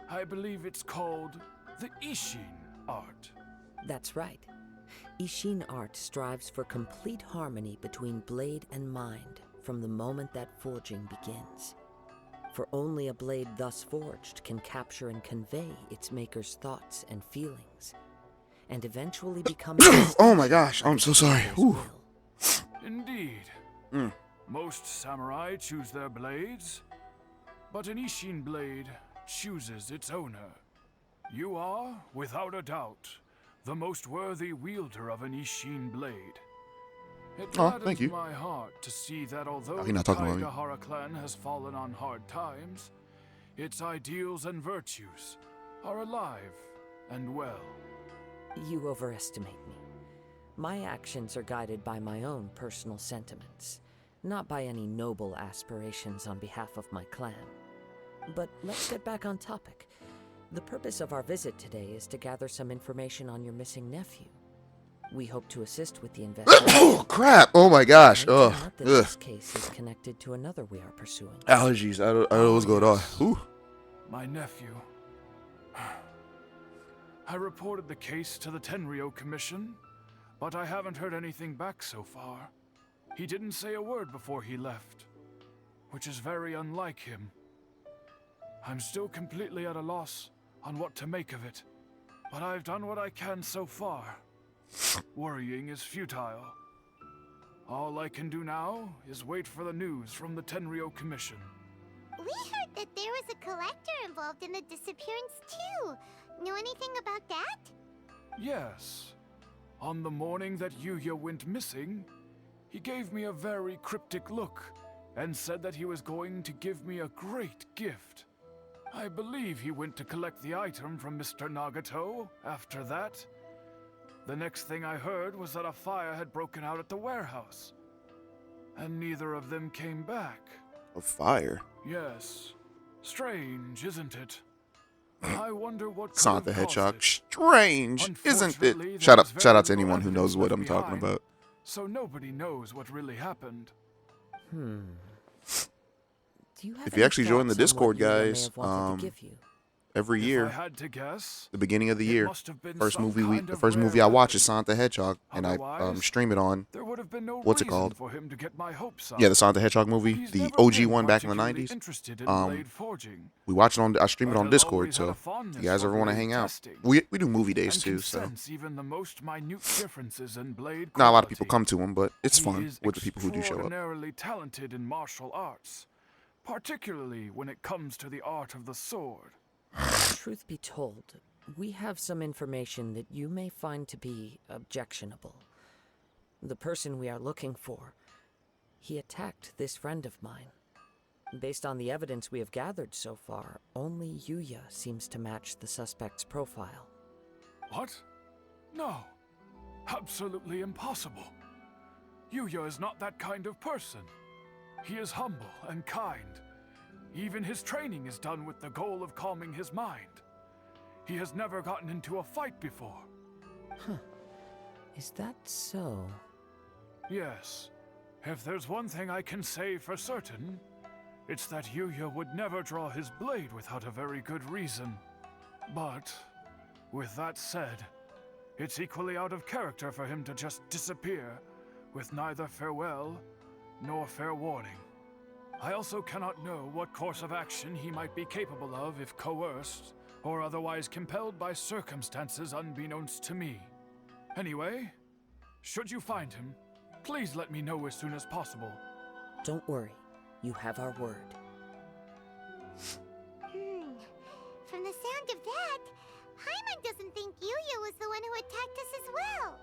[SPEAKER 8] I believe it's called the Ishin art.
[SPEAKER 4] That's right. Ishin art strives for complete harmony between blade and mind from the moment that forging begins. For only a blade thus forged can capture and convey its maker's thoughts and feelings, and eventually become
[SPEAKER 1] Oh my gosh, I'm so sorry. Whew.
[SPEAKER 8] Indeed. Most samurai choose their blades, but an Ishin blade chooses its owner. You are, without a doubt, the most worthy wielder of an Ishin blade. It gladdens
[SPEAKER 1] thank you.
[SPEAKER 8] my heart to see that although
[SPEAKER 1] Oh,
[SPEAKER 8] the
[SPEAKER 1] you're not talking about me.
[SPEAKER 8] Kaedehara clan has fallen on hard times, its ideals and virtues are alive and well.
[SPEAKER 4] You overestimate me. My actions are guided by my own personal sentiments, not by any noble aspirations on behalf of my clan. But let's get back on topic. The purpose of our visit today is to gather some information on your missing nephew. We hope to assist with the investigation.
[SPEAKER 1] Oh crap! Oh my gosh!
[SPEAKER 4] It may turn
[SPEAKER 1] Ugh.
[SPEAKER 4] out that
[SPEAKER 1] Ugh.
[SPEAKER 4] this case is connected to another we are pursuing.
[SPEAKER 1] Allergies. I don't know what's going on. Ooh.
[SPEAKER 8] My nephew. I reported the case to the Tenryo Commission, but I haven't heard anything back so far. He didn't say a word before he left, which is very unlike him. I'm still completely at a loss on what to make of it, but I've done what I can so far. Worrying is futile. All I can do now is wait for the news from the Tenryo Commission.
[SPEAKER 2] We heard that there was a collector involved in the disappearance too. Know anything about that?
[SPEAKER 8] Yes. On the morning that Yuya went missing, he gave me a very cryptic look and said that he was going to give me a great gift. I believe he went to collect the item from Mr. Nagato after that. The next thing I heard was that a fire had broken out at the warehouse, and neither of them came back.
[SPEAKER 1] A fire?
[SPEAKER 8] Yes. Strange, isn't it? I wonder what
[SPEAKER 1] Sonic
[SPEAKER 8] could
[SPEAKER 1] the
[SPEAKER 8] have caused
[SPEAKER 1] Hedgehog.
[SPEAKER 8] it.
[SPEAKER 1] Strange, isn't it?
[SPEAKER 8] Unfortunately,
[SPEAKER 1] Shout
[SPEAKER 8] there
[SPEAKER 1] out,
[SPEAKER 8] was
[SPEAKER 1] shout out
[SPEAKER 8] very
[SPEAKER 1] to anyone
[SPEAKER 8] little
[SPEAKER 1] who knows what I'm
[SPEAKER 8] evidence
[SPEAKER 1] talking
[SPEAKER 8] behind,
[SPEAKER 1] about.
[SPEAKER 8] So nobody knows what really happened.
[SPEAKER 4] Do you have
[SPEAKER 1] If you
[SPEAKER 4] any
[SPEAKER 1] actually join the
[SPEAKER 4] thoughts on what
[SPEAKER 1] Discord,
[SPEAKER 4] Yuya may
[SPEAKER 1] guys,
[SPEAKER 4] have wanted to give you?
[SPEAKER 1] every
[SPEAKER 8] If I
[SPEAKER 1] year,
[SPEAKER 8] had to guess,
[SPEAKER 1] the beginning of the
[SPEAKER 8] it
[SPEAKER 1] year,
[SPEAKER 8] must have been
[SPEAKER 1] first
[SPEAKER 8] some
[SPEAKER 1] movie
[SPEAKER 8] kind
[SPEAKER 1] the
[SPEAKER 8] of
[SPEAKER 1] first
[SPEAKER 8] rare
[SPEAKER 1] movie I watch
[SPEAKER 8] weapon.
[SPEAKER 1] is Sonic the Hedgehog, and I
[SPEAKER 8] Otherwise,
[SPEAKER 1] stream it on
[SPEAKER 8] there would have been no
[SPEAKER 1] what's it
[SPEAKER 8] reason
[SPEAKER 1] called?
[SPEAKER 8] for him to get my hopes up.
[SPEAKER 1] Yeah, the Sonic the Hedgehog movie,
[SPEAKER 8] He's
[SPEAKER 1] the
[SPEAKER 8] never
[SPEAKER 1] OG
[SPEAKER 8] been
[SPEAKER 1] one back in the
[SPEAKER 8] particularly
[SPEAKER 1] 90s.
[SPEAKER 8] interested in
[SPEAKER 1] Um,
[SPEAKER 8] blade forging,
[SPEAKER 1] We watch it on. I stream it
[SPEAKER 8] but
[SPEAKER 1] on
[SPEAKER 8] he'll
[SPEAKER 1] Discord,
[SPEAKER 8] always had
[SPEAKER 1] so
[SPEAKER 8] a
[SPEAKER 1] if
[SPEAKER 8] fondness
[SPEAKER 1] you guys
[SPEAKER 8] for
[SPEAKER 1] ever want to
[SPEAKER 8] blade
[SPEAKER 1] hang out,
[SPEAKER 8] testing,
[SPEAKER 1] we do movie days
[SPEAKER 8] and
[SPEAKER 1] too.
[SPEAKER 8] can
[SPEAKER 1] So
[SPEAKER 8] sense even the most minute differences in blade
[SPEAKER 1] not a lot of people
[SPEAKER 8] quality.
[SPEAKER 1] come to them, but it's
[SPEAKER 8] He
[SPEAKER 1] fun
[SPEAKER 8] is
[SPEAKER 1] with the people who do show up.
[SPEAKER 8] extraordinarily talented in martial arts, particularly when it comes to the art of the sword.
[SPEAKER 4] Truth be told, we have some information that you may find to be objectionable. The person we are looking for, he attacked this friend of mine. Based on the evidence we have gathered so far, only Yuya seems to match the suspect's profile.
[SPEAKER 8] What? No. Absolutely impossible. Yuya is not that kind of person. He is humble and kind. Even his training is done with the goal of calming his mind. He has never gotten into a fight before.
[SPEAKER 4] Is that so?
[SPEAKER 8] Yes. If there's one thing I can say for certain, it's that Yuya would never draw his blade without a very good reason. But, with that said, it's equally out of character for him to just disappear, with neither farewell nor fair warning. I also cannot know what course of action he might be capable of if coerced, or otherwise compelled by circumstances unbeknownst to me. Anyway, should you find him, please let me know as soon as possible.
[SPEAKER 4] Don't worry, you have our word.
[SPEAKER 2] From the sound of that, Paimon doesn't think Yuya was the one who attacked us as well.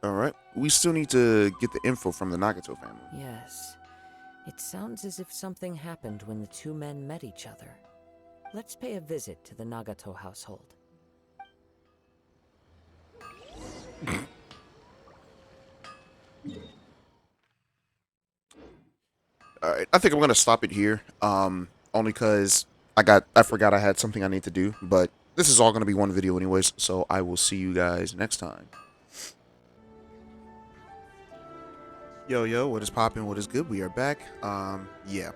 [SPEAKER 1] All right, we still need to get the info from the Nagato family.
[SPEAKER 4] Yes. It sounds as if something happened when the two men met each other. Let's pay a visit to the Nagato household.
[SPEAKER 1] All right, I think I'm gonna stop it here. Only because I forgot I had something I need to do, but this is all gonna be one video anyways. So I will see you guys next time. Yo, what is poppin'? What is good? We are back. Yeah.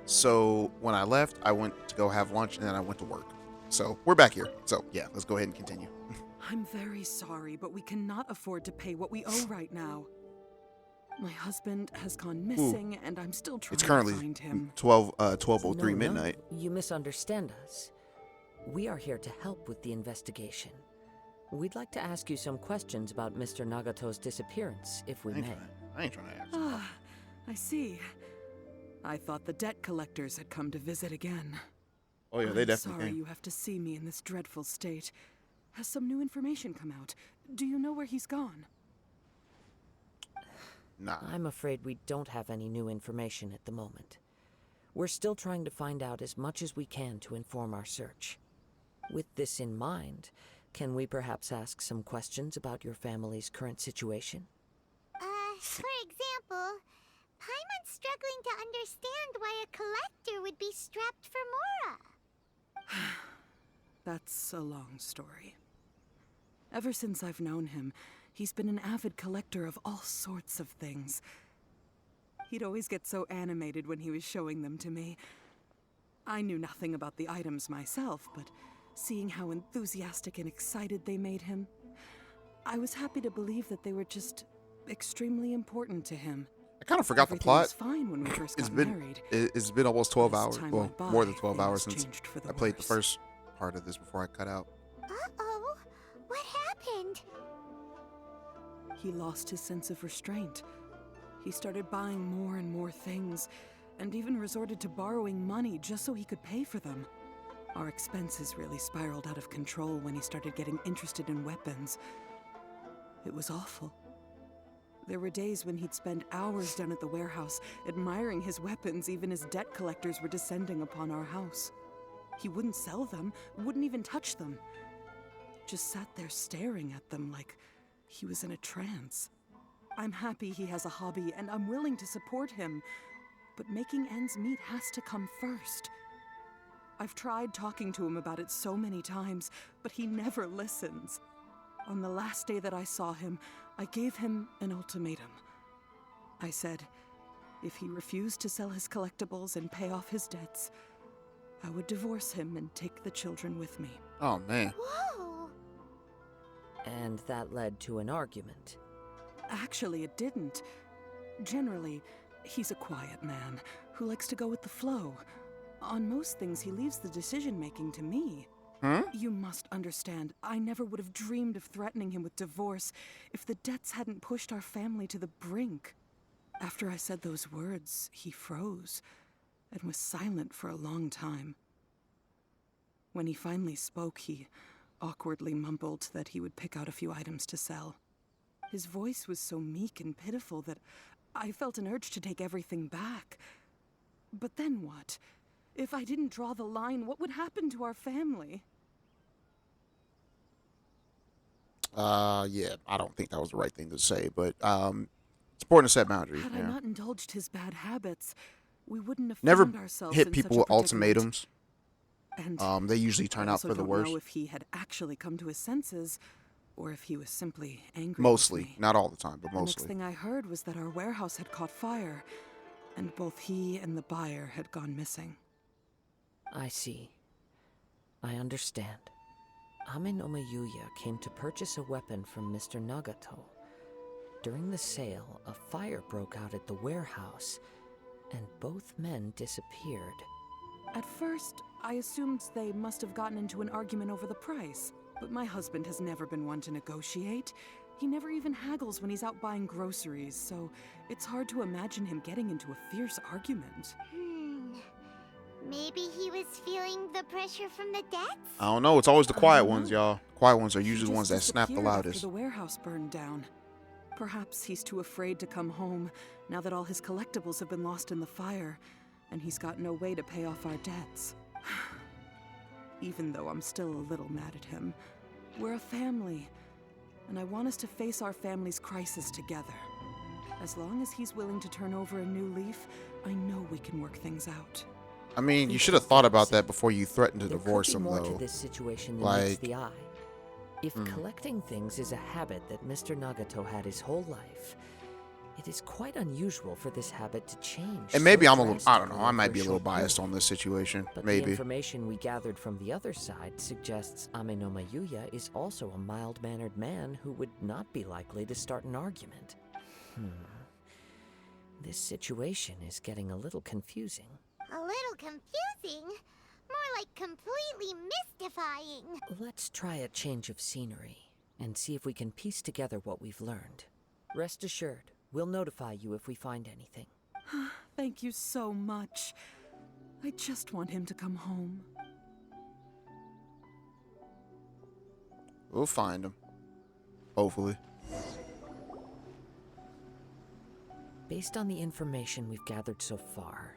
[SPEAKER 1] So when I left, I went to go have lunch and then I went to work. So we're back here. So yeah, let's go ahead and continue.
[SPEAKER 9] I'm very sorry, but we cannot afford to pay what we owe right now. My husband has gone missing, and I'm still trying
[SPEAKER 1] It's
[SPEAKER 9] to
[SPEAKER 1] currently
[SPEAKER 9] find him.
[SPEAKER 1] 12:03
[SPEAKER 4] No,
[SPEAKER 1] midnight.
[SPEAKER 4] you misunderstand us. We are here to help with the investigation. We'd like to ask you some questions about Mr. Nagato's disappearance, if we may.
[SPEAKER 1] I ain't trying to ask.
[SPEAKER 9] Ah, I see. I thought the debt collectors had come to visit again.
[SPEAKER 1] Oh yeah, they
[SPEAKER 9] I'm
[SPEAKER 1] definitely
[SPEAKER 9] sorry
[SPEAKER 1] can.
[SPEAKER 9] you have to see me in this dreadful state. Has some new information come out? Do you know where he's gone?
[SPEAKER 1] Nah.
[SPEAKER 4] I'm afraid we don't have any new information at the moment. We're still trying to find out as much as we can to inform our search. With this in mind, can we perhaps ask some questions about your family's current situation?
[SPEAKER 2] For example, Paimon's struggling to understand why a collector would be strapped for Mora.
[SPEAKER 9] That's a long story. Ever since I've known him, he's been an avid collector of all sorts of things. He'd always get so animated when he was showing them to me. I knew nothing about the items myself, but seeing how enthusiastic and excited they made him, I was happy to believe that they were just extremely important to him.
[SPEAKER 1] I kind of forgot the
[SPEAKER 9] Everything
[SPEAKER 1] plot.
[SPEAKER 9] was fine when we first
[SPEAKER 1] It's
[SPEAKER 9] got
[SPEAKER 1] been
[SPEAKER 9] married.
[SPEAKER 1] it's been almost 12
[SPEAKER 9] As
[SPEAKER 1] hours.
[SPEAKER 9] time
[SPEAKER 1] Well,
[SPEAKER 9] went by,
[SPEAKER 1] more than 12 hours
[SPEAKER 9] things
[SPEAKER 1] since
[SPEAKER 9] changed for the
[SPEAKER 1] I played the
[SPEAKER 9] worse.
[SPEAKER 1] first part of this before I cut out.
[SPEAKER 2] Uh-oh. What happened?
[SPEAKER 9] He lost his sense of restraint. He started buying more and more things, and even resorted to borrowing money just so he could pay for them. Our expenses really spiraled out of control when he started getting interested in weapons. It was awful. There were days when he'd spend hours down at the warehouse, admiring his weapons even as debt collectors were descending upon our house. He wouldn't sell them, wouldn't even touch them. Just sat there staring at them like he was in a trance. I'm happy he has a hobby, and I'm willing to support him, but making ends meet has to come first. I've tried talking to him about it so many times, but he never listens. On the last day that I saw him, I gave him an ultimatum. I said, if he refused to sell his collectibles and pay off his debts, I would divorce him and take the children with me.
[SPEAKER 1] Oh, man.
[SPEAKER 2] Whoa!
[SPEAKER 4] And that led to an argument.
[SPEAKER 9] Actually, it didn't. Generally, he's a quiet man who likes to go with the flow. On most things, he leaves the decision-making to me.
[SPEAKER 1] Hmm?
[SPEAKER 9] You must understand, I never would have dreamed of threatening him with divorce if the debts hadn't pushed our family to the brink. After I said those words, he froze and was silent for a long time. When he finally spoke, he awkwardly mumbled that he would pick out a few items to sell. His voice was so meek and pitiful that I felt an urge to take everything back. But then what? If I didn't draw the line, what would happen to our family?
[SPEAKER 1] Yeah, I don't think that was the right thing to say, but it's important to set boundaries.
[SPEAKER 9] Had I not indulged his bad habits, we wouldn't have
[SPEAKER 1] Never
[SPEAKER 9] found ourselves
[SPEAKER 1] hit
[SPEAKER 9] in
[SPEAKER 1] people
[SPEAKER 9] such a
[SPEAKER 1] with
[SPEAKER 9] predicament.
[SPEAKER 1] ultimatums.
[SPEAKER 9] And
[SPEAKER 1] They usually turn
[SPEAKER 9] I
[SPEAKER 1] out
[SPEAKER 9] also
[SPEAKER 1] for the
[SPEAKER 9] don't
[SPEAKER 1] worst.
[SPEAKER 9] know if he had actually come to his senses, or if he was simply angry with
[SPEAKER 1] Mostly,
[SPEAKER 9] me.
[SPEAKER 1] not all the time, but
[SPEAKER 9] The next
[SPEAKER 1] mostly.
[SPEAKER 9] thing I heard was that our warehouse had caught fire, and both he and the buyer had gone missing.
[SPEAKER 4] I see. I understand. Ame no Mayuya came to purchase a weapon from Mr. Nagato. During the sale, a fire broke out at the warehouse, and both men disappeared.
[SPEAKER 9] At first, I assumed they must have gotten into an argument over the price, but my husband has never been one to negotiate. He never even haggles when he's out buying groceries, so it's hard to imagine him getting into a fierce argument.
[SPEAKER 2] Maybe he was feeling the pressure from the debts?
[SPEAKER 1] I don't know. It's always the quiet
[SPEAKER 9] don't
[SPEAKER 1] ones,
[SPEAKER 9] know.
[SPEAKER 1] y'all. Quiet ones are
[SPEAKER 9] He
[SPEAKER 1] usually the ones that
[SPEAKER 9] just
[SPEAKER 1] snap the
[SPEAKER 9] disappeared
[SPEAKER 1] loudest.
[SPEAKER 9] after the warehouse burned down. Perhaps he's too afraid to come home now that all his collectibles have been lost in the fire, and he's got no way to pay off our debts. Even though I'm still a little mad at him, we're a family, and I want us to face our family's crisis together. As long as he's willing to turn over a new leaf, I know we can work things out.
[SPEAKER 1] I mean, you should have thought about that before you threatened to
[SPEAKER 4] There
[SPEAKER 1] divorce
[SPEAKER 4] could
[SPEAKER 1] him,
[SPEAKER 4] be more
[SPEAKER 1] though.
[SPEAKER 4] to this situation than meets
[SPEAKER 1] Like-
[SPEAKER 4] the eye. If collecting things is a habit that Mr. Nagato had his whole life, it is quite unusual for this habit to change.
[SPEAKER 1] And maybe
[SPEAKER 4] so
[SPEAKER 1] I'm a little, I don't know,
[SPEAKER 4] drastically
[SPEAKER 1] I might
[SPEAKER 4] over
[SPEAKER 1] be a little
[SPEAKER 4] short
[SPEAKER 1] biased
[SPEAKER 4] period.
[SPEAKER 1] on this situation.
[SPEAKER 4] But the
[SPEAKER 1] Maybe.
[SPEAKER 4] information we gathered from the other side suggests Ame no Mayuya is also a mild-mannered man who would not be likely to start an argument. This situation is getting a little confusing.
[SPEAKER 2] A little confusing? More like completely mystifying.
[SPEAKER 4] Let's try a change of scenery and see if we can piece together what we've learned. Rest assured, we'll notify you if we find anything.
[SPEAKER 9] Thank you so much. I just want him to come home.
[SPEAKER 1] We'll find him. Hopefully.
[SPEAKER 4] Based on the information we've gathered so far,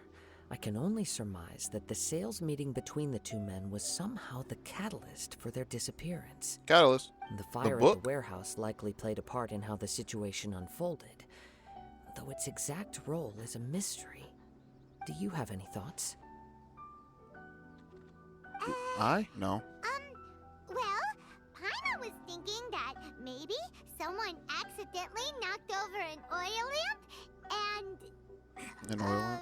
[SPEAKER 4] I can only surmise that the sales meeting between the two men was somehow the catalyst for their disappearance.
[SPEAKER 1] Catalyst.
[SPEAKER 4] The fire at
[SPEAKER 1] book?
[SPEAKER 4] the warehouse likely played a part in how the situation unfolded, though its exact role is a mystery. Do you have any thoughts?
[SPEAKER 1] No.
[SPEAKER 2] Well, Paimon was thinking that maybe someone accidentally knocked over an oil lamp and...
[SPEAKER 1] An oil lamp?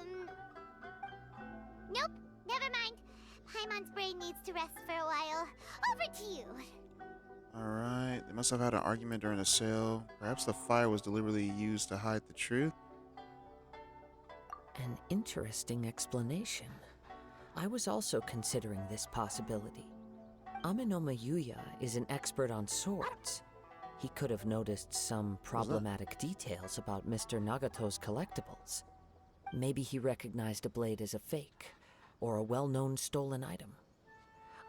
[SPEAKER 2] Nope, never mind. Paimon's brain needs to rest for a while. Over to you.
[SPEAKER 1] Alright. They must have had an argument during the sale. Perhaps the fire was deliberately used to hide the truth.
[SPEAKER 4] An interesting explanation. I was also considering this possibility. Ame no Mayuya is an expert on swords. He could have noticed some problematic details about Mr. Nagato's collectibles. Maybe he recognized a blade as a fake, or a well-known stolen item.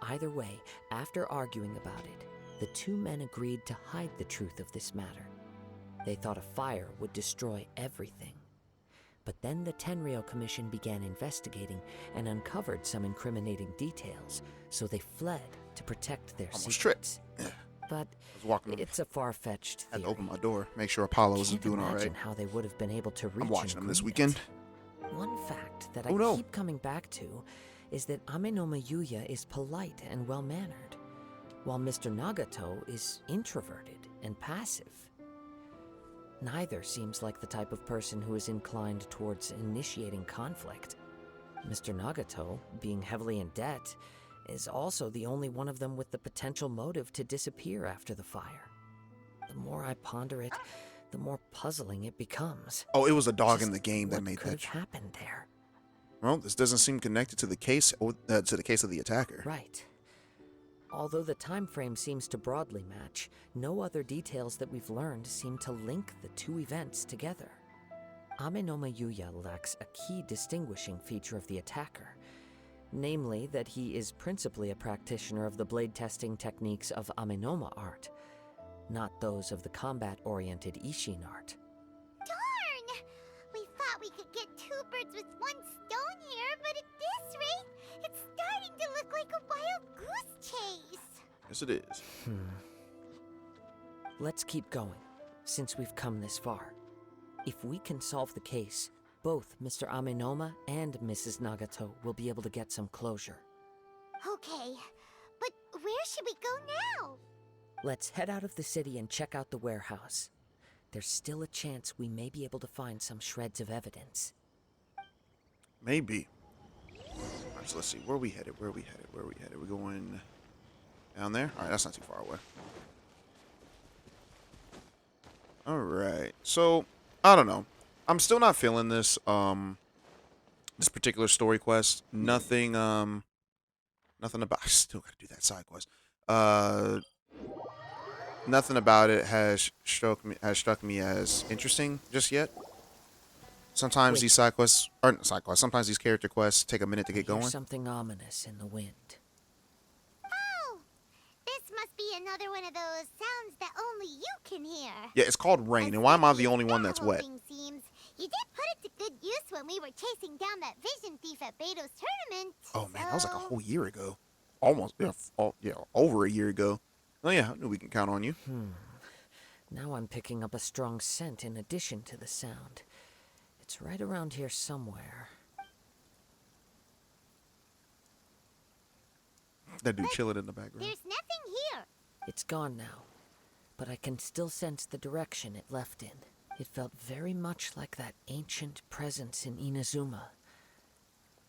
[SPEAKER 4] Either way, after arguing about it, the two men agreed to hide the truth of this matter. They thought a fire would destroy everything. But then the Tenryou Commission began investigating and uncovered some incriminating details, so they fled to protect their
[SPEAKER 1] Almost
[SPEAKER 4] secrets.
[SPEAKER 1] tripped.
[SPEAKER 4] But
[SPEAKER 1] I was walking.
[SPEAKER 4] it's a far-fetched
[SPEAKER 1] Had
[SPEAKER 4] theory.
[SPEAKER 1] to open my door, make sure Apollo isn't
[SPEAKER 4] Can't
[SPEAKER 1] doing all
[SPEAKER 4] imagine
[SPEAKER 1] right.
[SPEAKER 4] how they would have been able to reach
[SPEAKER 1] I'm watching
[SPEAKER 4] an
[SPEAKER 1] him this
[SPEAKER 4] agreement.
[SPEAKER 1] weekend.
[SPEAKER 4] One fact that
[SPEAKER 1] Oh,
[SPEAKER 4] I
[SPEAKER 1] no.
[SPEAKER 4] keep coming back to is that Amenoma Yuya is polite and well-mannered, while Mr. Nagato is introverted and passive. Neither seems like the type of person who is inclined towards initiating conflict. Mr. Nagato, being heavily in debt, is also the only one of them with the potential motive to disappear after the fire. The more I ponder it, the more puzzling it becomes.
[SPEAKER 1] Oh, it was a dog in
[SPEAKER 4] Just
[SPEAKER 1] the game that
[SPEAKER 4] what
[SPEAKER 1] made
[SPEAKER 4] could
[SPEAKER 1] that.
[SPEAKER 4] have happened there?
[SPEAKER 1] Well, this doesn't seem connected to the case of the attacker.
[SPEAKER 4] Right. Although the time frame seems to broadly match, no other details that we've learned seem to link the two events together. Amenoma Yuya lacks a key distinguishing feature of the attacker, namely that he is principally a practitioner of the blade testing techniques of Amenoma art, not those of the combat-oriented Ishin art.
[SPEAKER 2] Darn! We thought we could get two birds with one stone here, but at this rate, it's starting to look like a wild goose chase.
[SPEAKER 1] Yes, it is.
[SPEAKER 4] Let's keep going, since we've come this far. If we can solve the case, both Mr. Amenoma and Mrs. Nagato will be able to get some closure.
[SPEAKER 2] Okay, but where should we go now?
[SPEAKER 4] Let's head out of the city and check out the warehouse. There's still a chance we may be able to find some shreds of evidence.
[SPEAKER 1] Maybe. All right, so let's see. Where are we headed? We're going down there? All right, that's not too far away. All right. So, I don't know. I'm still not feeling this this particular story quest. Nothing about I still got to do that side quest. Nothing about it has struck me as interesting just yet. Sometimes
[SPEAKER 4] Wait.
[SPEAKER 1] these side quests aren't side quests. Sometimes these character quests take a minute to get
[SPEAKER 4] There's
[SPEAKER 1] going.
[SPEAKER 4] something ominous in the wind.
[SPEAKER 2] Oh, this must be another one of those sounds that only you can hear.
[SPEAKER 1] Yeah, it's called rain. And why am I the only one that's
[SPEAKER 2] That whole
[SPEAKER 1] wet?
[SPEAKER 2] thing seems. You did put it to good use when we were chasing down that vision thief at Beto's tournament.
[SPEAKER 1] Oh man, that was like a
[SPEAKER 2] so-
[SPEAKER 1] whole year ago. Almost, yeah, over a year ago. Oh yeah, I knew we can count on you.
[SPEAKER 4] Now I'm picking up a strong scent in addition to the sound. It's right around here somewhere.
[SPEAKER 1] That dude chilling in the background.
[SPEAKER 2] There's nothing here.
[SPEAKER 4] It's gone now, but I can still sense the direction it left in. It felt very much like that ancient presence in Inazuma.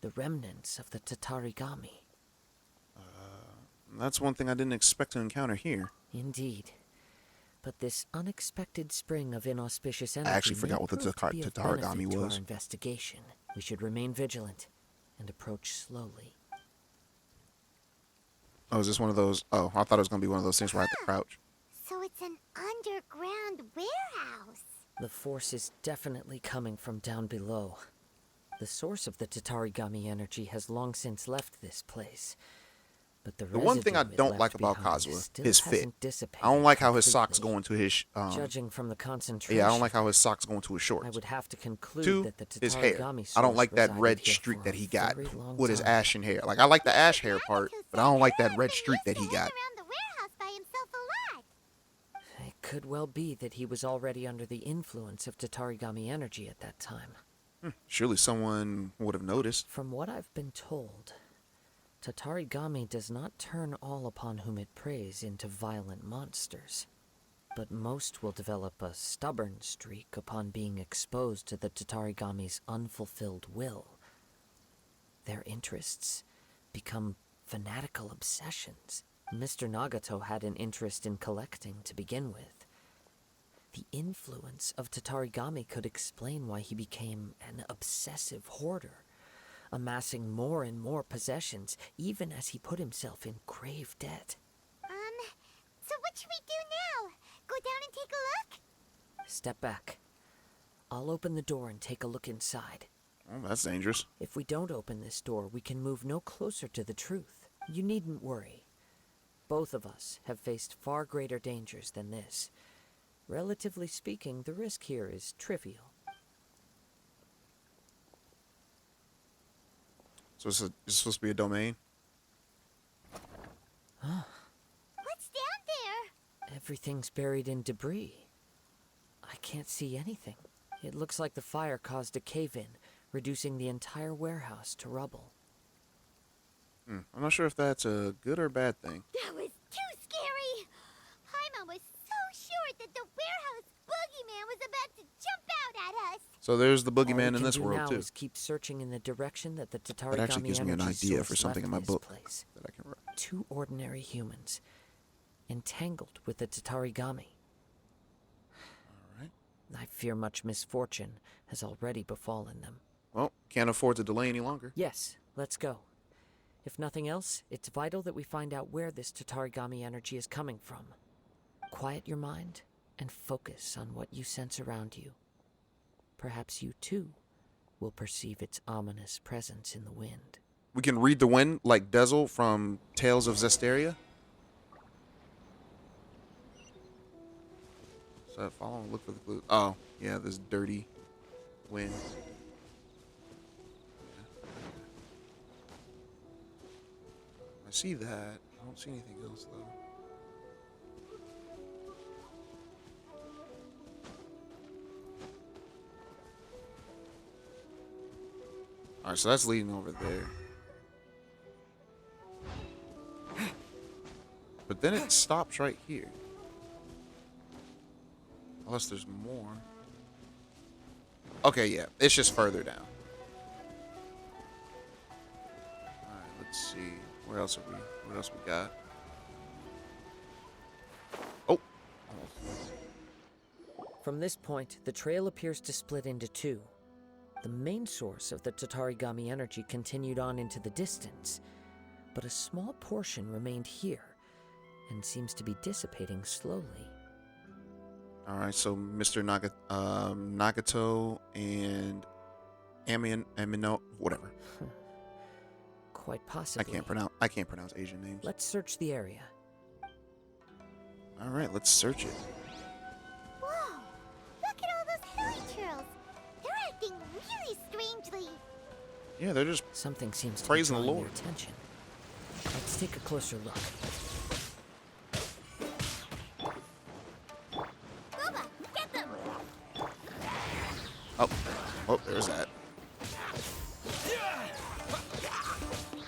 [SPEAKER 4] The remnants of the Tatarigami.
[SPEAKER 1] That's one thing I didn't expect to encounter here.
[SPEAKER 4] Indeed. But this unexpected spring of inauspicious energy
[SPEAKER 1] actually forgot
[SPEAKER 4] may
[SPEAKER 1] what the
[SPEAKER 4] prove to be of
[SPEAKER 1] Tatarigami
[SPEAKER 4] benefit to
[SPEAKER 1] was.
[SPEAKER 4] our investigation. We should remain vigilant and approach slowly.
[SPEAKER 1] Oh, is this one of those? Oh, I thought it was gonna be one of those things where I have to crouch.
[SPEAKER 2] So it's an underground warehouse.
[SPEAKER 4] The force is definitely coming from down below. The source of the Tatarigami energy has long since left this place. But the
[SPEAKER 1] one thing I
[SPEAKER 4] residue it
[SPEAKER 1] don't
[SPEAKER 4] left
[SPEAKER 1] like about
[SPEAKER 4] behind
[SPEAKER 1] Kazuha,
[SPEAKER 4] still
[SPEAKER 1] his fit.
[SPEAKER 4] hasn't dissipated
[SPEAKER 1] I don't like how his socks
[SPEAKER 4] completely.
[SPEAKER 1] go into his
[SPEAKER 4] Judging from the concentration,
[SPEAKER 1] yeah, I don't like how his socks go into his
[SPEAKER 4] I
[SPEAKER 1] shorts.
[SPEAKER 4] would have to conclude
[SPEAKER 1] Two,
[SPEAKER 4] that the
[SPEAKER 1] his hair.
[SPEAKER 4] Tatarigami
[SPEAKER 1] I don't
[SPEAKER 4] source
[SPEAKER 1] like that
[SPEAKER 4] resided
[SPEAKER 1] red
[SPEAKER 4] here
[SPEAKER 1] streak
[SPEAKER 4] for
[SPEAKER 1] that
[SPEAKER 4] a
[SPEAKER 1] he got
[SPEAKER 4] very long
[SPEAKER 1] with his
[SPEAKER 4] time.
[SPEAKER 1] ashen hair. Like I like the ash hair part, but I don't like that red
[SPEAKER 2] He
[SPEAKER 1] streak
[SPEAKER 2] used
[SPEAKER 1] that
[SPEAKER 2] to
[SPEAKER 1] he
[SPEAKER 2] hang
[SPEAKER 1] got.
[SPEAKER 2] around the warehouse by himself a lot.
[SPEAKER 4] It could well be that he was already under the influence of Tatarigami energy at that time.
[SPEAKER 1] Surely someone would have noticed.
[SPEAKER 4] From what I've been told, Tatarigami does not turn all upon whom it preys into violent monsters, but most will develop a stubborn streak upon being exposed to the Tatarigami's unfulfilled will. Their interests become fanatical obsessions. Mr. Nagato had an interest in collecting to begin with. The influence of Tatarigami could explain why he became an obsessive hoarder, amassing more and more possessions, even as he put himself in grave debt.
[SPEAKER 2] So what should we do now? Go down and take a look?
[SPEAKER 4] Step back. I'll open the door and take a look inside.
[SPEAKER 1] Oh, that's dangerous.
[SPEAKER 4] If we don't open this door, we can move no closer to the truth. You needn't worry. Both of us have faced far greater dangers than this. Relatively speaking, the risk here is trivial.
[SPEAKER 1] So it's supposed to be a domain?
[SPEAKER 2] What's down there?
[SPEAKER 4] Everything's buried in debris. I can't see anything. It looks like the fire caused a cave-in, reducing the entire warehouse to rubble.
[SPEAKER 1] I'm not sure if that's a good or bad thing.
[SPEAKER 2] That was too scary. Paimon was so sure that the warehouse boogeyman was about to jump out at us.
[SPEAKER 1] So there's the
[SPEAKER 4] All we
[SPEAKER 1] boogeyman in
[SPEAKER 4] can
[SPEAKER 1] this
[SPEAKER 4] do
[SPEAKER 1] world
[SPEAKER 4] now
[SPEAKER 1] too.
[SPEAKER 4] is keep searching in the direction that the
[SPEAKER 1] That actually
[SPEAKER 4] Tatarigami
[SPEAKER 1] gives me an
[SPEAKER 4] energy
[SPEAKER 1] idea
[SPEAKER 4] source
[SPEAKER 1] for something in my
[SPEAKER 4] left this
[SPEAKER 1] book
[SPEAKER 4] place.
[SPEAKER 1] that I can write.
[SPEAKER 4] 2 ordinary humans, entangled with the Tatarigami.
[SPEAKER 1] All right.
[SPEAKER 4] I fear much misfortune has already befallen them.
[SPEAKER 1] Well, can't afford to delay any longer.
[SPEAKER 4] Yes, let's go. If nothing else, it's vital that we find out where this Tatarigami energy is coming from. Quiet your mind and focus on what you sense around you. Perhaps you too will perceive its ominous presence in the wind.
[SPEAKER 1] We can read the wind like Dezel from Tales of Zestiria. So follow and look for the clue. Oh, yeah, this dirty wind. I see that. I don't see anything else though. Alright, so that's leading over there. But then it stops right here. Unless there's more. Okay, yeah. It's just further down. Alright, let's see. Where else are we? What else we got? Oh!
[SPEAKER 4] From this point, the trail appears to split into 2. The main source of the Tatarigami energy continued on into the distance, but a small portion remained here and seems to be dissipating slowly.
[SPEAKER 1] Alright, so Mr. Nagato and Amino, whatever.
[SPEAKER 4] Quite possibly.
[SPEAKER 1] I can't pronounce Asian names.
[SPEAKER 4] Let's search the area.
[SPEAKER 1] Alright, let's search it.
[SPEAKER 2] Whoa! Look at all those hilly churls. They're acting really strangely.
[SPEAKER 1] Yeah, they're just
[SPEAKER 4] Something seems to be
[SPEAKER 1] praising the
[SPEAKER 4] drawing
[SPEAKER 1] Lord.
[SPEAKER 4] their attention. Let's take a closer look.
[SPEAKER 2] Boba, get them!
[SPEAKER 1] Oh, there's that.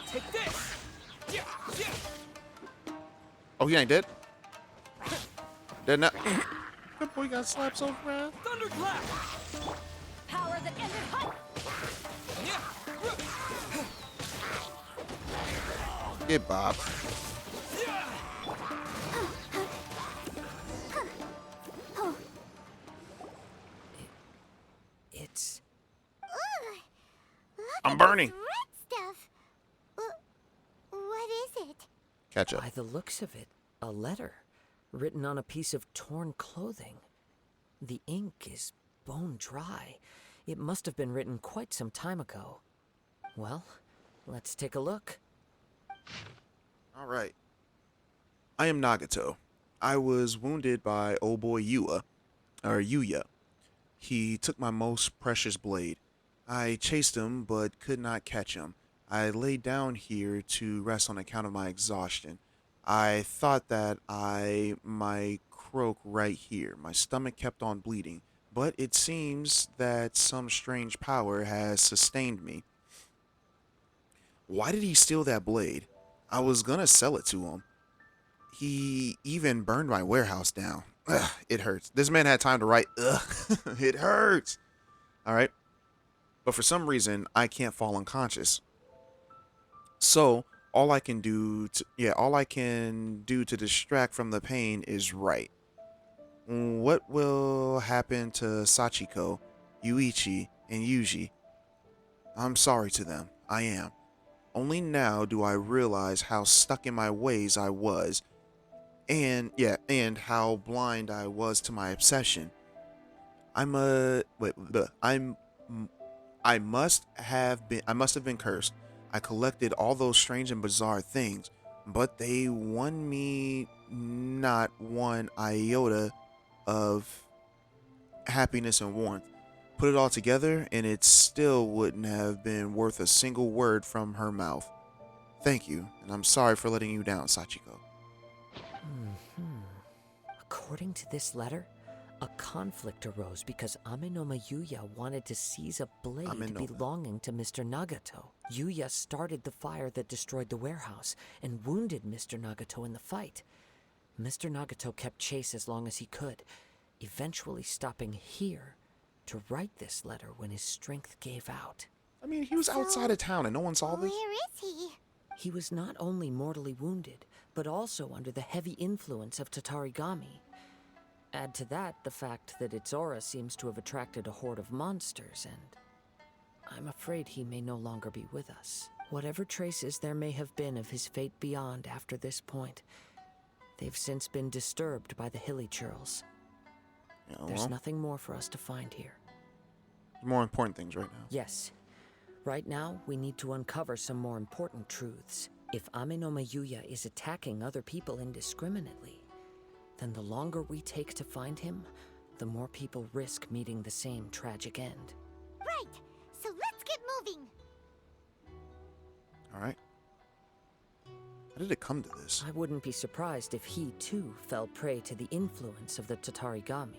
[SPEAKER 7] Take this!
[SPEAKER 1] Oh, he ain't dead? Dead now? That boy got slapped so fast.
[SPEAKER 7] Thunderclap!
[SPEAKER 2] Power that ended hunt!
[SPEAKER 1] Get Bob.
[SPEAKER 4] It's...
[SPEAKER 2] Ugh! Look
[SPEAKER 1] I'm
[SPEAKER 2] at
[SPEAKER 1] burning.
[SPEAKER 2] this red stuff. What is it?
[SPEAKER 1] Catch up.
[SPEAKER 4] by the looks of it, a letter written on a piece of torn clothing. The ink is bone dry. It must have been written quite some time ago. Well, let's take a look.
[SPEAKER 1] All right. I am Nagato. I was wounded by old boy Yuya. He took my most precious blade. I chased him, but could not catch him. I lay down here to rest on account of my exhaustion. I thought that I might croak right here. My stomach kept on bleeding, but it seems that some strange power has sustained me. Why did he steal that blade? I was gonna sell it to him. He even burned my warehouse down. Ugh, it hurts. This man had time to write, ugh, it hurts. All right. But for some reason, I can't fall unconscious. So all I can do to distract from the pain is write. What will happen to Sachiko, Yuichi, and Yuji? I'm sorry to them. I am. Only now do I realize how stuck in my ways I was, and how blind I was to my obsession. I must have been cursed. I collected all those strange and bizarre things, but they won me not one iota of happiness and warmth. Put it all together, and it still wouldn't have been worth a single word from her mouth. Thank you, and I'm sorry for letting you down, Sachiko.
[SPEAKER 4] According to this letter, a conflict arose because Amenoma Yuya wanted to seize a blade
[SPEAKER 1] Amenoma.
[SPEAKER 4] belonging to Mr. Nagato. Yuya started the fire that destroyed the warehouse and wounded Mr. Nagato in the fight. Mr. Nagato kept chase as long as he could, eventually stopping here to write this letter when his strength gave out.
[SPEAKER 1] I mean, he was outside of town and no one saw this.
[SPEAKER 2] Where is he?
[SPEAKER 4] He was not only mortally wounded, but also under the heavy influence of Tatarigami. Add to that the fact that its aura seems to have attracted a horde of monsters, and I'm afraid he may no longer be with us. Whatever traces there may have been of his fate beyond after this point, they've since been disturbed by the hilly churls.
[SPEAKER 1] Yeah,
[SPEAKER 4] There's
[SPEAKER 1] well,
[SPEAKER 4] nothing more for us to find here.
[SPEAKER 1] more important things right now.
[SPEAKER 4] Yes. Right now, we need to uncover some more important truths. If Amenoma Yuya is attacking other people indiscriminately, then the longer we take to find him, the more people risk meeting the same tragic end.
[SPEAKER 2] Right. So let's get moving.
[SPEAKER 1] All right. How did it come to this?
[SPEAKER 4] I wouldn't be surprised if he, too, fell prey to the influence of the Tatarigami.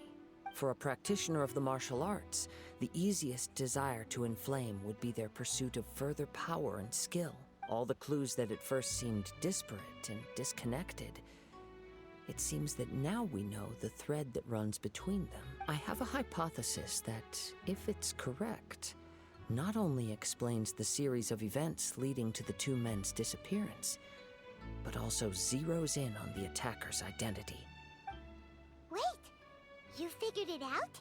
[SPEAKER 4] For a practitioner of the martial arts, the easiest desire to inflame would be their pursuit of further power and skill. All the clues that at first seemed disparate and disconnected, it seems that now we know the thread that runs between them. I have a hypothesis that, if it's correct, not only explains the series of events leading to the two men's disappearance, but also zeroes in on the attacker's identity.
[SPEAKER 2] Wait, you figured it out?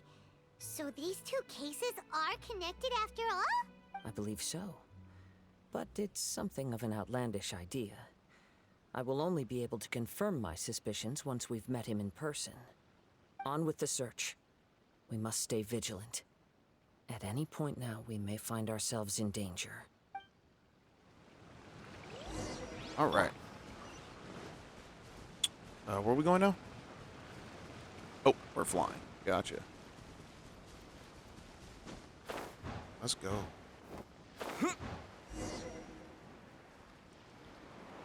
[SPEAKER 2] So these two cases are connected after all?
[SPEAKER 4] I believe so. But it's something of an outlandish idea. I will only be able to confirm my suspicions once we've met him in person. On with the search. We must stay vigilant. At any point now, we may find ourselves in danger.
[SPEAKER 1] All right. Where are we going now? Oh, we're flying. Gotcha. Let's go.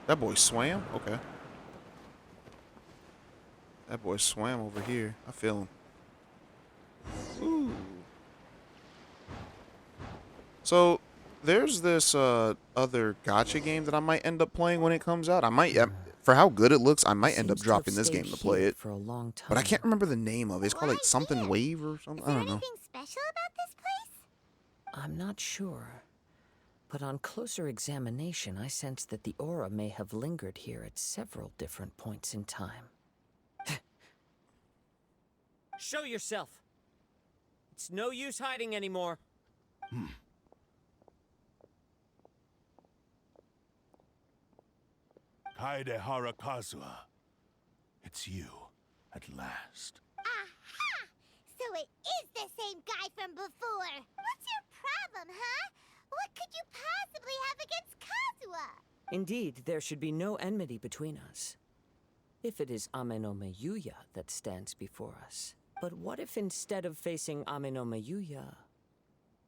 [SPEAKER 1] That boy swam? Okay. That boy swam over here. I feel him. Ooh. So, there's this other gacha game that I might end up playing when it comes out. I might, for how good it looks, I might end up
[SPEAKER 4] Seems to have
[SPEAKER 1] dropping this game
[SPEAKER 4] stayed
[SPEAKER 1] to play
[SPEAKER 4] here
[SPEAKER 1] it.
[SPEAKER 4] for a long time.
[SPEAKER 1] But I can't remember the name of it. It's called like
[SPEAKER 2] Why
[SPEAKER 1] something
[SPEAKER 2] here?
[SPEAKER 1] Wave or something.
[SPEAKER 2] Is
[SPEAKER 1] I
[SPEAKER 2] there
[SPEAKER 1] don't know.
[SPEAKER 2] anything special about this place?
[SPEAKER 4] I'm not sure. But on closer examination, I sense that the aura may have lingered here at several different points in time. Show yourself! It's no use hiding anymore.
[SPEAKER 3] Kaedehara Kazuha. It's you, at last.
[SPEAKER 2] Aha! So it is the same guy from before. What's your problem, huh? What could you possibly have against Kazuha?
[SPEAKER 4] Indeed, there should be no enmity between us. If it is Amenoma Yuya that stands before us. But what if instead of facing Amenoma Yuya,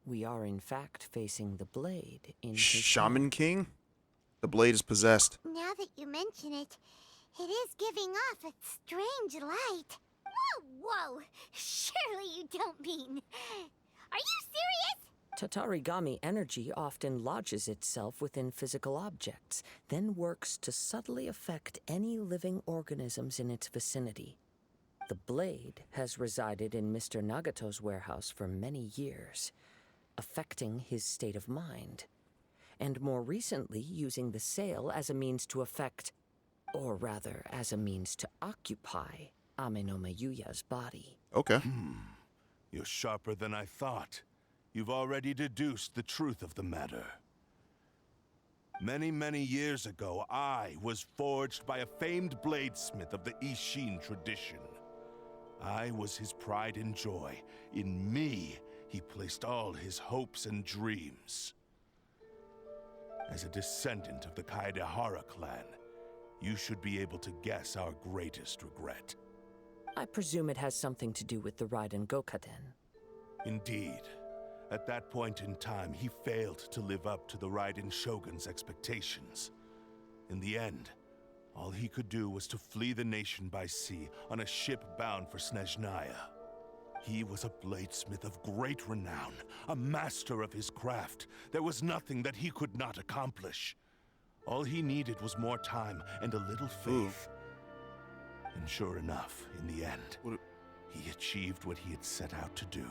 [SPEAKER 4] we are in fact facing the blade in his
[SPEAKER 1] Shaman King? The blade is possessed.
[SPEAKER 2] Now that you mention it, it is giving off a strange light. Whoa, whoa! Surely you don't mean... Are you serious?
[SPEAKER 4] Tatarigami energy often lodges itself within physical objects, then works to subtly affect any living organisms in its vicinity. The blade has resided in Mr. Nagato's warehouse for many years, affecting his state of mind, and more recently using the sale as a means to affect, or rather as a means to occupy, Amenoma Yuya's body.
[SPEAKER 1] Okay.
[SPEAKER 3] You're sharper than I thought. You've already deduced the truth of the matter. Many, many years ago, I was forged by a famed bladesmith of the Ishin tradition. I was his pride and joy. In me, he placed all his hopes and dreams. As a descendant of the Kaedehara clan, you should be able to guess our greatest regret.
[SPEAKER 4] I presume it has something to do with the Raiden Gokaden.
[SPEAKER 3] Indeed. At that point in time, he failed to live up to the Raiden Shogun's expectations. In the end, all he could do was to flee the nation by sea on a ship bound for Snezhnaya. He was a bladesmith of great renown, a master of his craft. There was nothing that he could not accomplish. All he needed was more time and a little faith. And sure enough, in the end, he achieved what he had set out to do.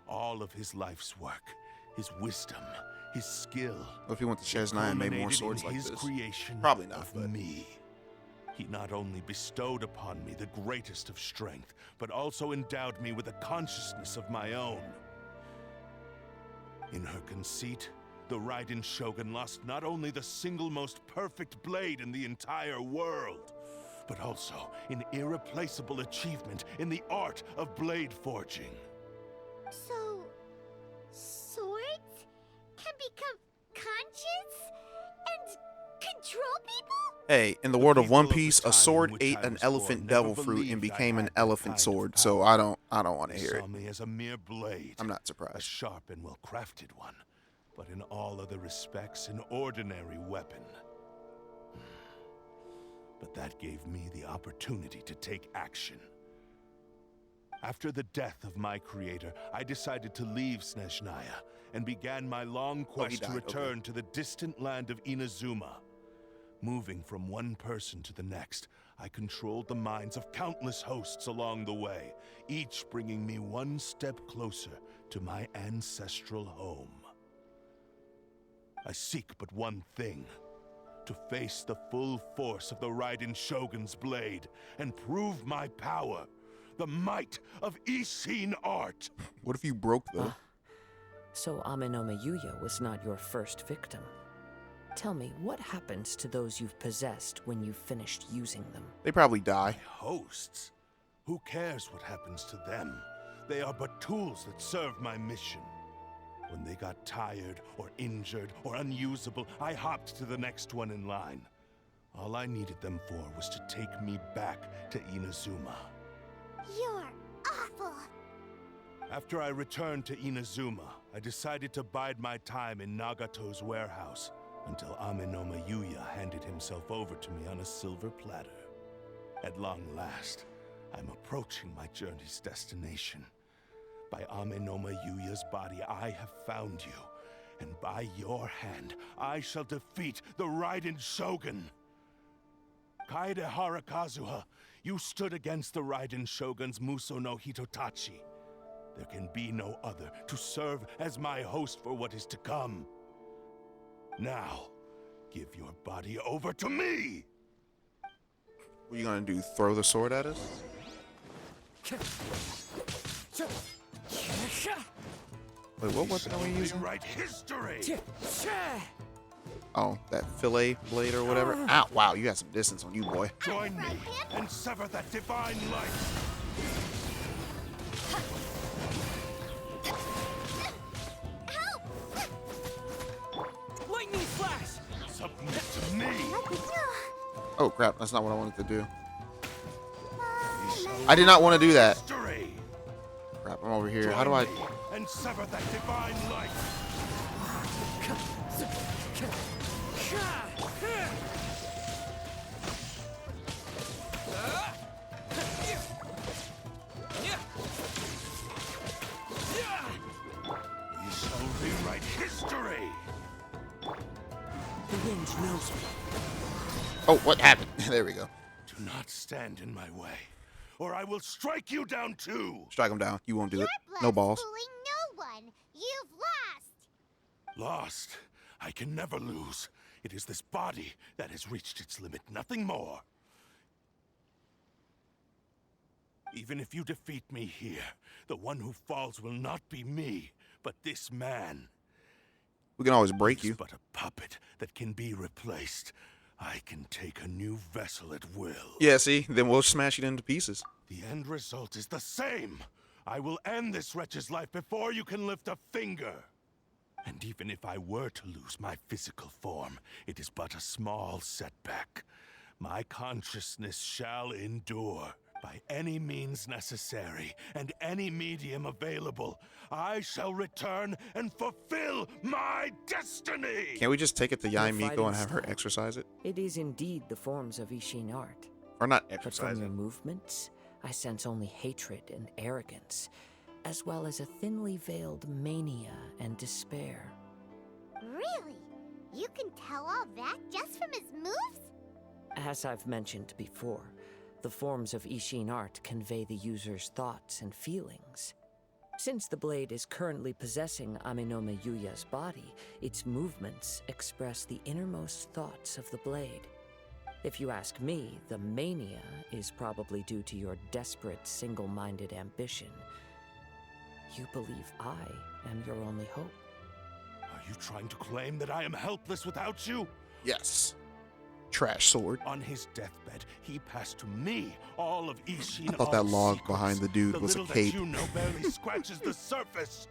[SPEAKER 3] All of his life's work, his wisdom, his skill.
[SPEAKER 1] What if he went to Snezhnaya and made more swords like
[SPEAKER 3] his
[SPEAKER 1] this?
[SPEAKER 3] Creation
[SPEAKER 1] Probably not,
[SPEAKER 3] of
[SPEAKER 1] but
[SPEAKER 3] me. He not only bestowed upon me the greatest of strength, but also endowed me with a consciousness of my own. In her conceit, the Raiden Shogun lost not only the single most perfect blade in the entire world, but also an irreplaceable achievement in the art of blade forging.
[SPEAKER 2] So, swords can become conscious and control people?
[SPEAKER 1] hey, in the
[SPEAKER 3] The
[SPEAKER 1] world of
[SPEAKER 3] people
[SPEAKER 1] One
[SPEAKER 3] of the
[SPEAKER 1] Piece, a
[SPEAKER 3] time
[SPEAKER 1] sword
[SPEAKER 3] in which
[SPEAKER 1] ate
[SPEAKER 3] I
[SPEAKER 1] an
[SPEAKER 3] was
[SPEAKER 1] elephant
[SPEAKER 3] born
[SPEAKER 1] devil
[SPEAKER 3] never
[SPEAKER 1] fruit and
[SPEAKER 3] believed I
[SPEAKER 1] became an
[SPEAKER 3] had that
[SPEAKER 1] elephant
[SPEAKER 3] kind of
[SPEAKER 1] sword. So
[SPEAKER 3] power.
[SPEAKER 1] I don't want to
[SPEAKER 3] They
[SPEAKER 1] hear
[SPEAKER 3] saw
[SPEAKER 1] it.
[SPEAKER 3] me as a mere blade.
[SPEAKER 1] I'm not
[SPEAKER 3] A
[SPEAKER 1] surprised.
[SPEAKER 3] sharp and well-crafted one, but in all other respects, an ordinary weapon. But that gave me the opportunity to take action. After the death of my creator, I decided to leave Snezhnaya and began my long quest to
[SPEAKER 1] died,
[SPEAKER 3] return to the distant land of Inazuma. Moving from one person to the next, I controlled the minds of countless hosts along the way, each bringing me one step closer to my ancestral home. I seek but one thing: to face the full force of the Raiden Shogun's blade and prove my power, the might of Ishin art.
[SPEAKER 1] What if you broke the?
[SPEAKER 4] So Amenome Yuya was not your first victim. Tell me, what happens to those you've possessed when you've finished using them?
[SPEAKER 1] They probably die.
[SPEAKER 3] Hosts? Who cares what happens to them? They are but tools that serve my mission. When they got tired, or injured, or unusable, I hopped to the next one in line. All I needed them for was to take me back to Inazuma.
[SPEAKER 2] You're awful.
[SPEAKER 3] After I returned to Inazuma, I decided to bide my time in Nagato's warehouse until Amenome Yuya handed himself over to me on a silver platter. At long last, I'm approaching my journey's destination. By Amenome Yuya's body, I have found you, and by your hand, I shall defeat the Raiden Shogun. Kaedehara Kazuha, you stood against the Raiden Shogun's Muso no Hitotachi. There can be no other to serve as my host for what is to come. Now, give your body over to me!
[SPEAKER 1] What are you gonna do? Throw the sword at us? Wait, what weapon are we using?
[SPEAKER 3] Rewrite history!
[SPEAKER 1] Oh, that fillet blade or whatever. Ow! Wow, you got some distance on you, boy.
[SPEAKER 3] Join me and sever that divine light!
[SPEAKER 7] Lightning flash!
[SPEAKER 3] Submit to me!
[SPEAKER 1] Oh crap! That's not what I wanted to do. I did not want to do that.
[SPEAKER 3] History!
[SPEAKER 1] Crap! I'm over here. How do I?
[SPEAKER 3] Join me and sever that divine light! We shall rewrite history!
[SPEAKER 4] The wind knows me.
[SPEAKER 1] Oh, what happened? There we go.
[SPEAKER 3] Do not stand in my way, or I will strike you down too!
[SPEAKER 1] Strike him down. You won't do
[SPEAKER 2] Your
[SPEAKER 1] it.
[SPEAKER 2] blood's
[SPEAKER 1] No balls.
[SPEAKER 2] fooling no one. You've lost.
[SPEAKER 3] Lost. I can never lose. It is this body that has reached its limit, nothing more. Even if you defeat me here, the one who falls will not be me, but this man.
[SPEAKER 1] We can always break
[SPEAKER 3] He's
[SPEAKER 1] you.
[SPEAKER 3] but a puppet that can be replaced. I can take a new vessel at will.
[SPEAKER 1] Yeah, see? Then we'll smash it into pieces.
[SPEAKER 3] The end result is the same. I will end this wretch's life before you can lift a finger. And even if I were to lose my physical form, it is but a small setback. My consciousness shall endure. By any means necessary, and any medium available, I shall return and fulfill my destiny!
[SPEAKER 1] Can't we just take it to
[SPEAKER 4] Your
[SPEAKER 1] Yae Miko
[SPEAKER 4] fighting
[SPEAKER 1] and have her
[SPEAKER 4] style.
[SPEAKER 1] exercise it?
[SPEAKER 4] It is indeed the forms of Ishin art.
[SPEAKER 1] Or not
[SPEAKER 4] But from
[SPEAKER 1] exercise
[SPEAKER 4] your
[SPEAKER 1] it?
[SPEAKER 4] movements, I sense only hatred and arrogance, as well as a thinly veiled mania and despair.
[SPEAKER 2] Really? You can tell all that just from his moves?
[SPEAKER 4] As I've mentioned before, the forms of Ishin art convey the user's thoughts and feelings. Since the blade is currently possessing Aminome Yuya's body, its movements express the innermost thoughts of the blade. If you ask me, the mania is probably due to your desperate, single-minded ambition. You believe I am your only hope.
[SPEAKER 3] Are you trying to claim that I am helpless without you?
[SPEAKER 1] Yes. Trash sword.
[SPEAKER 3] On his deathbed, he passed to me all of Ishin
[SPEAKER 1] I thought that
[SPEAKER 3] Art's
[SPEAKER 1] log
[SPEAKER 3] secrets.
[SPEAKER 1] behind the dude was a
[SPEAKER 3] little
[SPEAKER 1] cape.
[SPEAKER 3] that you know barely scratches the surface.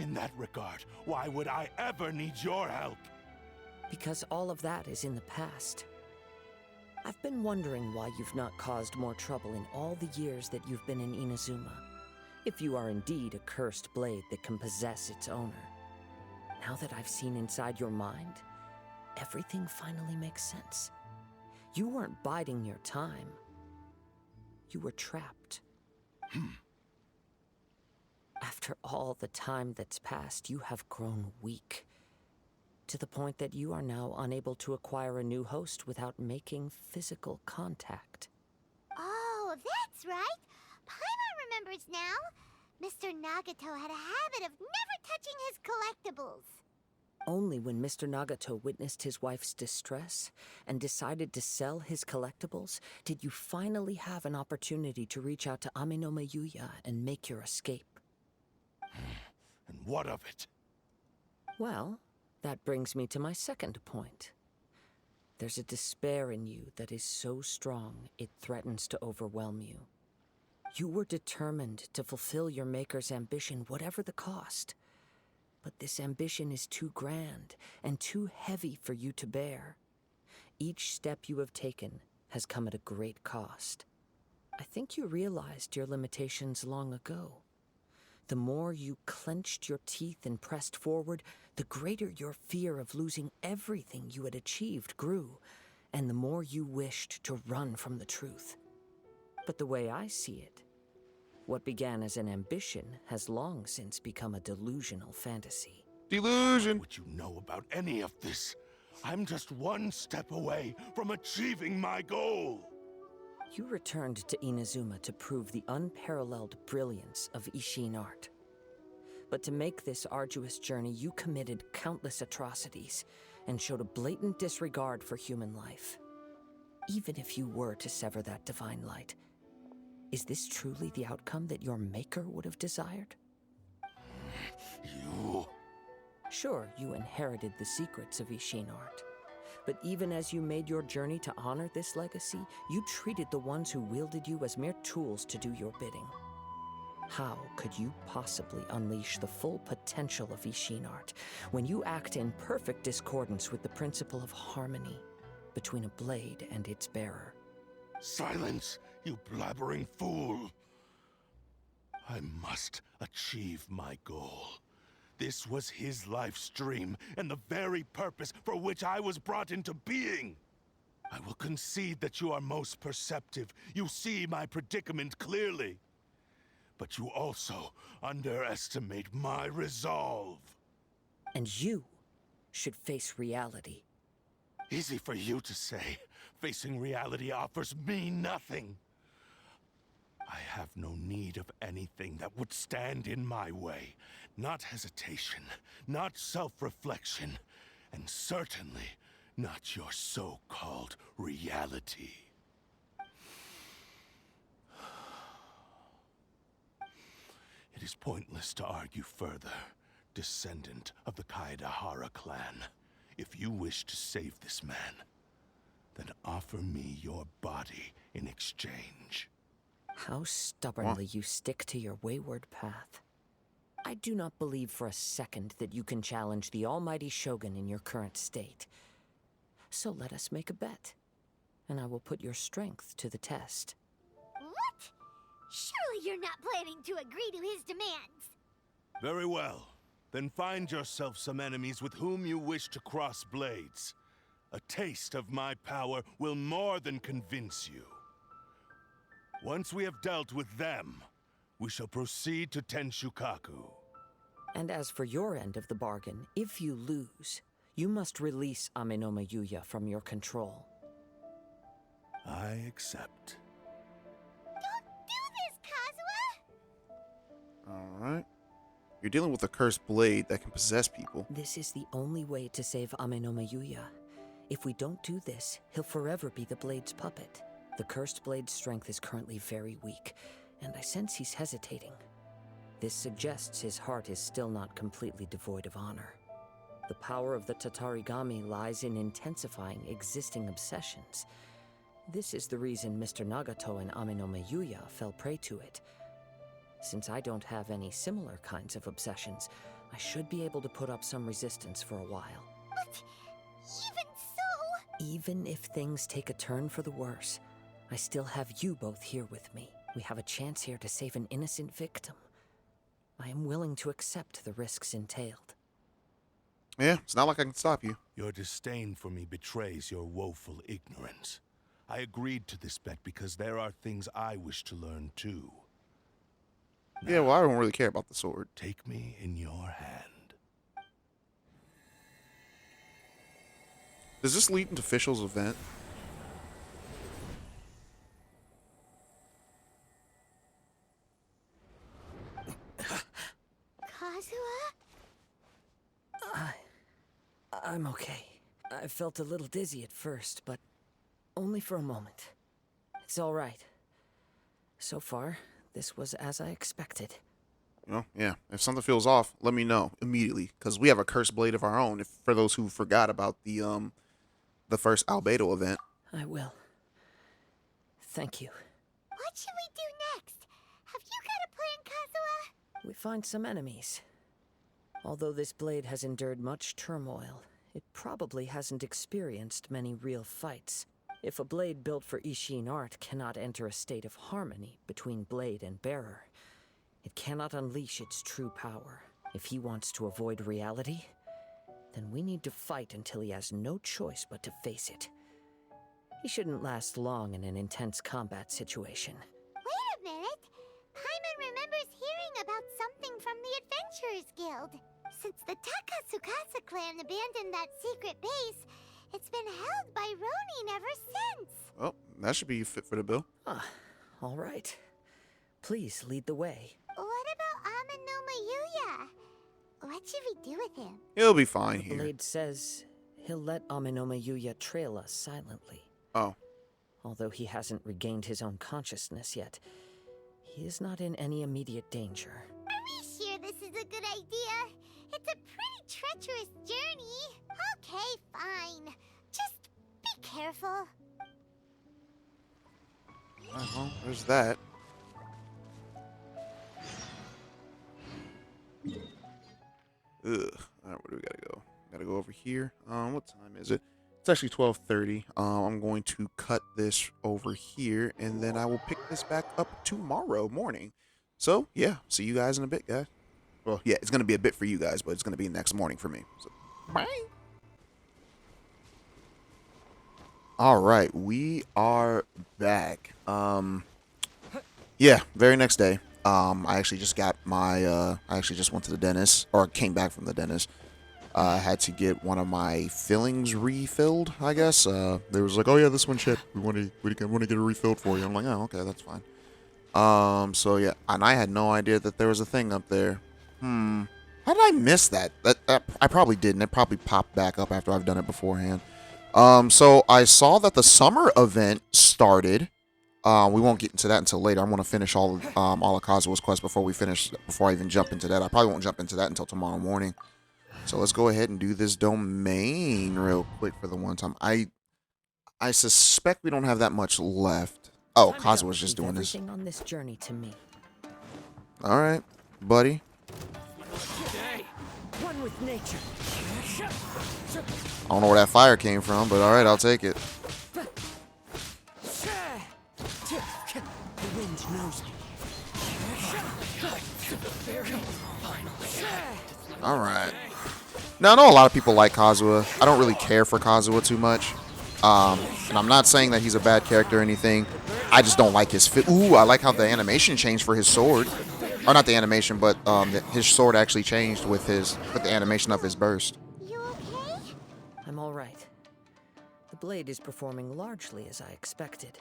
[SPEAKER 3] In that regard, why would I ever need your help?
[SPEAKER 4] Because all of that is in the past. I've been wondering why you've not caused more trouble in all the years that you've been in Inazuma. If you are indeed a cursed blade that can possess its owner. Now that I've seen inside your mind, everything finally makes sense. You weren't biding your time. You were trapped. After all the time that's passed, you have grown weak. To the point that you are now unable to acquire a new host without making physical contact.
[SPEAKER 2] Oh, that's right. Paimon remembers now. Mr. Nagato had a habit of never touching his collectibles.
[SPEAKER 4] Only when Mr. Nagato witnessed his wife's distress and decided to sell his collectibles did you finally have an opportunity to reach out to Aminome Yuya and make your escape.
[SPEAKER 3] And what of it?
[SPEAKER 4] Well, that brings me to my second point. There's a despair in you that is so strong it threatens to overwhelm you. You were determined to fulfill your maker's ambition, whatever the cost. But this ambition is too grand and too heavy for you to bear. Each step you have taken has come at a great cost. I think you realized your limitations long ago. The more you clenched your teeth and pressed forward, the greater your fear of losing everything you had achieved grew, and the more you wished to run from the truth. But the way I see it, what began as an ambition has long since become a delusional fantasy.
[SPEAKER 1] Delusion.
[SPEAKER 3] What would you know about any of this? I'm just one step away from achieving my goal.
[SPEAKER 4] You returned to Inazuma to prove the unparalleled brilliance of Ishin art. But to make this arduous journey, you committed countless atrocities and showed a blatant disregard for human life. Even if you were to sever that divine light, is this truly the outcome that your maker would have desired?
[SPEAKER 3] You...
[SPEAKER 4] Sure, you inherited the secrets of Ishin art. But even as you made your journey to honor this legacy, you treated the ones who wielded you as mere tools to do your bidding. How could you possibly unleash the full potential of Ishin art when you act in perfect discordance with the principle of harmony between a blade and its bearer?
[SPEAKER 3] Silence, you blabbering fool! I must achieve my goal. This was his life's dream, and the very purpose for which I was brought into being. I will concede that you are most perceptive. You see my predicament clearly. But you also underestimate my resolve.
[SPEAKER 4] And you should face reality.
[SPEAKER 3] Easy for you to say. Facing reality offers me nothing. I have no need of anything that would stand in my way. Not hesitation, not self-reflection, and certainly not your so-called reality. It is pointless to argue further, descendant of the Kaedahara clan. If you wish to save this man, then offer me your body in exchange.
[SPEAKER 4] How stubbornly you stick to your wayward path. I do not believe for a second that you can challenge the almighty Shogun in your current state. So let us make a bet, and I will put your strength to the test.
[SPEAKER 2] What? Surely you're not planning to agree to his demands.
[SPEAKER 3] Very well. Then find yourself some enemies with whom you wish to cross blades. A taste of my power will more than convince you. Once we have dealt with them, we shall proceed to Tenshukaku.
[SPEAKER 4] And as for your end of the bargain, if you lose, you must release Amenoma Yuya from your control.
[SPEAKER 3] I accept.
[SPEAKER 2] Don't do this, Kazuha!
[SPEAKER 1] Alright. You're dealing with a cursed blade that can possess people.
[SPEAKER 4] This is the only way to save Amenoma Yuya. If we don't do this, he'll forever be the blade's puppet. The cursed blade's strength is currently very weak, and I sense he's hesitating. This suggests his heart is still not completely devoid of honor. The power of the Tatarigami lies in intensifying existing obsessions. This is the reason Mr. Nagato and Amenoma Yuya fell prey to it. Since I don't have any similar kinds of obsessions, I should be able to put up some resistance for a while.
[SPEAKER 2] But even so...
[SPEAKER 4] Even if things take a turn for the worse, I still have you both here with me. We have a chance here to save an innocent victim. I am willing to accept the risks entailed.
[SPEAKER 1] Yeah, it's not like I can stop you.
[SPEAKER 3] Your disdain for me betrays your woeful ignorance. I agreed to this bet because there are things I wish to learn too.
[SPEAKER 1] Yeah, well, I don't really care about the sword.
[SPEAKER 3] Take me in your hand.
[SPEAKER 1] Does this lead into Fischl's event?
[SPEAKER 2] Kazuha?
[SPEAKER 4] I'm okay. I felt a little dizzy at first, but only for a moment. It's all right. So far, this was as I expected.
[SPEAKER 1] Well, yeah. If something feels off, let me know immediately, because we have a cursed blade of our own. If for those who forgot about the first Albedo event.
[SPEAKER 4] I will. Thank you.
[SPEAKER 2] What should we do next? Have you got a plan, Kazuha?
[SPEAKER 4] We find some enemies. Although this blade has endured much turmoil, it probably hasn't experienced many real fights. If a blade built for Ishin art cannot enter a state of harmony between blade and bearer, it cannot unleash its true power. If he wants to avoid reality, then we need to fight until he has no choice but to face it. He shouldn't last long in an intense combat situation.
[SPEAKER 2] Wait a minute. Paimon remembers hearing about something from the Adventurers Guild. Since the Takatsukasa clan abandoned that secret base, it's been held by Ronin ever since.
[SPEAKER 1] Well, that should be fit for the bill.
[SPEAKER 4] Ah, all right. Please lead the way.
[SPEAKER 2] What about Amenoma Yuya? What should we do with him?
[SPEAKER 1] He'll be fine
[SPEAKER 4] The
[SPEAKER 1] here.
[SPEAKER 4] blade says he'll let Amenoma Yuya trail us silently.
[SPEAKER 1] Oh.
[SPEAKER 4] Although he hasn't regained his own consciousness yet, he is not in any immediate danger.
[SPEAKER 2] Are we sure this is a good idea? It's a pretty treacherous journey. Okay, fine. Just be careful.
[SPEAKER 1] Well, there's that. Ugh. Alright, where do we gotta go? Gotta go over here. What time is it? It's actually 12:30. I'm going to cut this over here, and then I will pick this back up tomorrow morning. So, yeah, see you guys in a bit, guys. Well, yeah, it's gonna be a bit for you guys, but it's gonna be next morning for me. So, bye. Alright, we are back. Yeah, very next day. I actually just got my, I actually just went to the dentist, or came back from the dentist. I had to get one of my fillings refilled, I guess. They was like, oh yeah, this one shit. We want to get it refilled for you. I'm like, oh, okay, that's fine. So yeah, and I had no idea that there was a thing up there. How did I miss that? I probably didn't. It probably popped back up after I've done it beforehand. So I saw that the summer event started. We won't get into that until later. I want to finish all of Kazuha's quests before I even jump into that. I probably won't jump into that until tomorrow morning. So let's go ahead and do this domain real quick for the one time. I suspect we don't have that much left. Oh, Kazuha's just doing this.
[SPEAKER 4] Everything on this journey to me.
[SPEAKER 1] All right, buddy.
[SPEAKER 4] One with nature.
[SPEAKER 1] I don't know where that fire came from, but alright, I'll take it.
[SPEAKER 4] The wind knows me.
[SPEAKER 1] Alright. Now, I know a lot of people like Kazuha. I don't really care for Kazuha too much. And I'm not saying that he's a bad character or anything. I just don't like his fit. Ooh, I like how the animation changed for his sword. Or not the animation, but his sword actually changed with the animation of his burst.
[SPEAKER 2] You okay?
[SPEAKER 4] I'm all right. The blade is performing largely as I expected.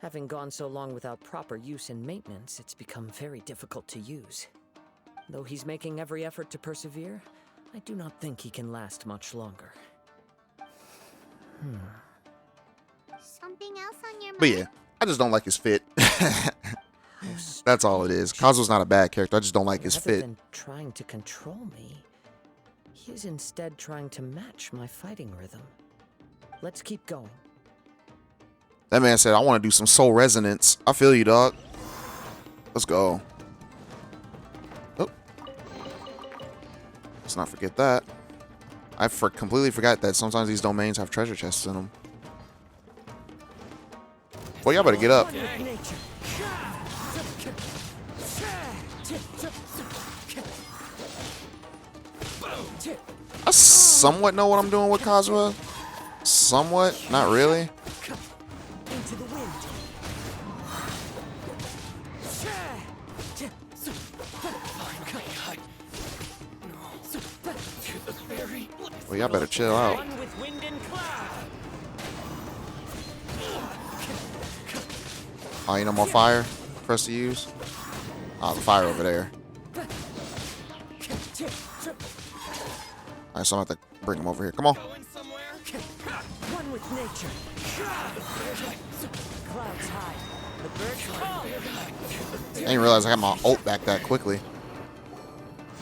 [SPEAKER 4] Having gone so long without proper use and maintenance, it's become very difficult to use. Though he's making every effort to persevere, I do not think he can last much longer.
[SPEAKER 2] Something else on your mind?
[SPEAKER 1] But yeah, I just don't like his fit. That's all it is. Kazuha's not a bad character. I just don't like his
[SPEAKER 4] Rather
[SPEAKER 1] fit.
[SPEAKER 4] than trying to control me, he is instead trying to match my fighting rhythm. Let's keep going.
[SPEAKER 1] That man said, I want to do some soul resonance. I feel you, dog. Let's go. Oh. Let's not forget that. I completely forgot that sometimes these domains have treasure chests in them. Well, y'all better get up. I somewhat know what I'm doing with Kazuha. Somewhat. Not really.
[SPEAKER 4] Into the wind.
[SPEAKER 1] Well, y'all better chill out.
[SPEAKER 4] One with wind and cloud.
[SPEAKER 1] Oh, you know more fire for us to use? Oh, the fire over there. Alright, so I'm going to have to bring him over here. Come on.
[SPEAKER 4] One with nature. Clouds high. The birds fly.
[SPEAKER 1] I didn't realize I got my ult back that quickly.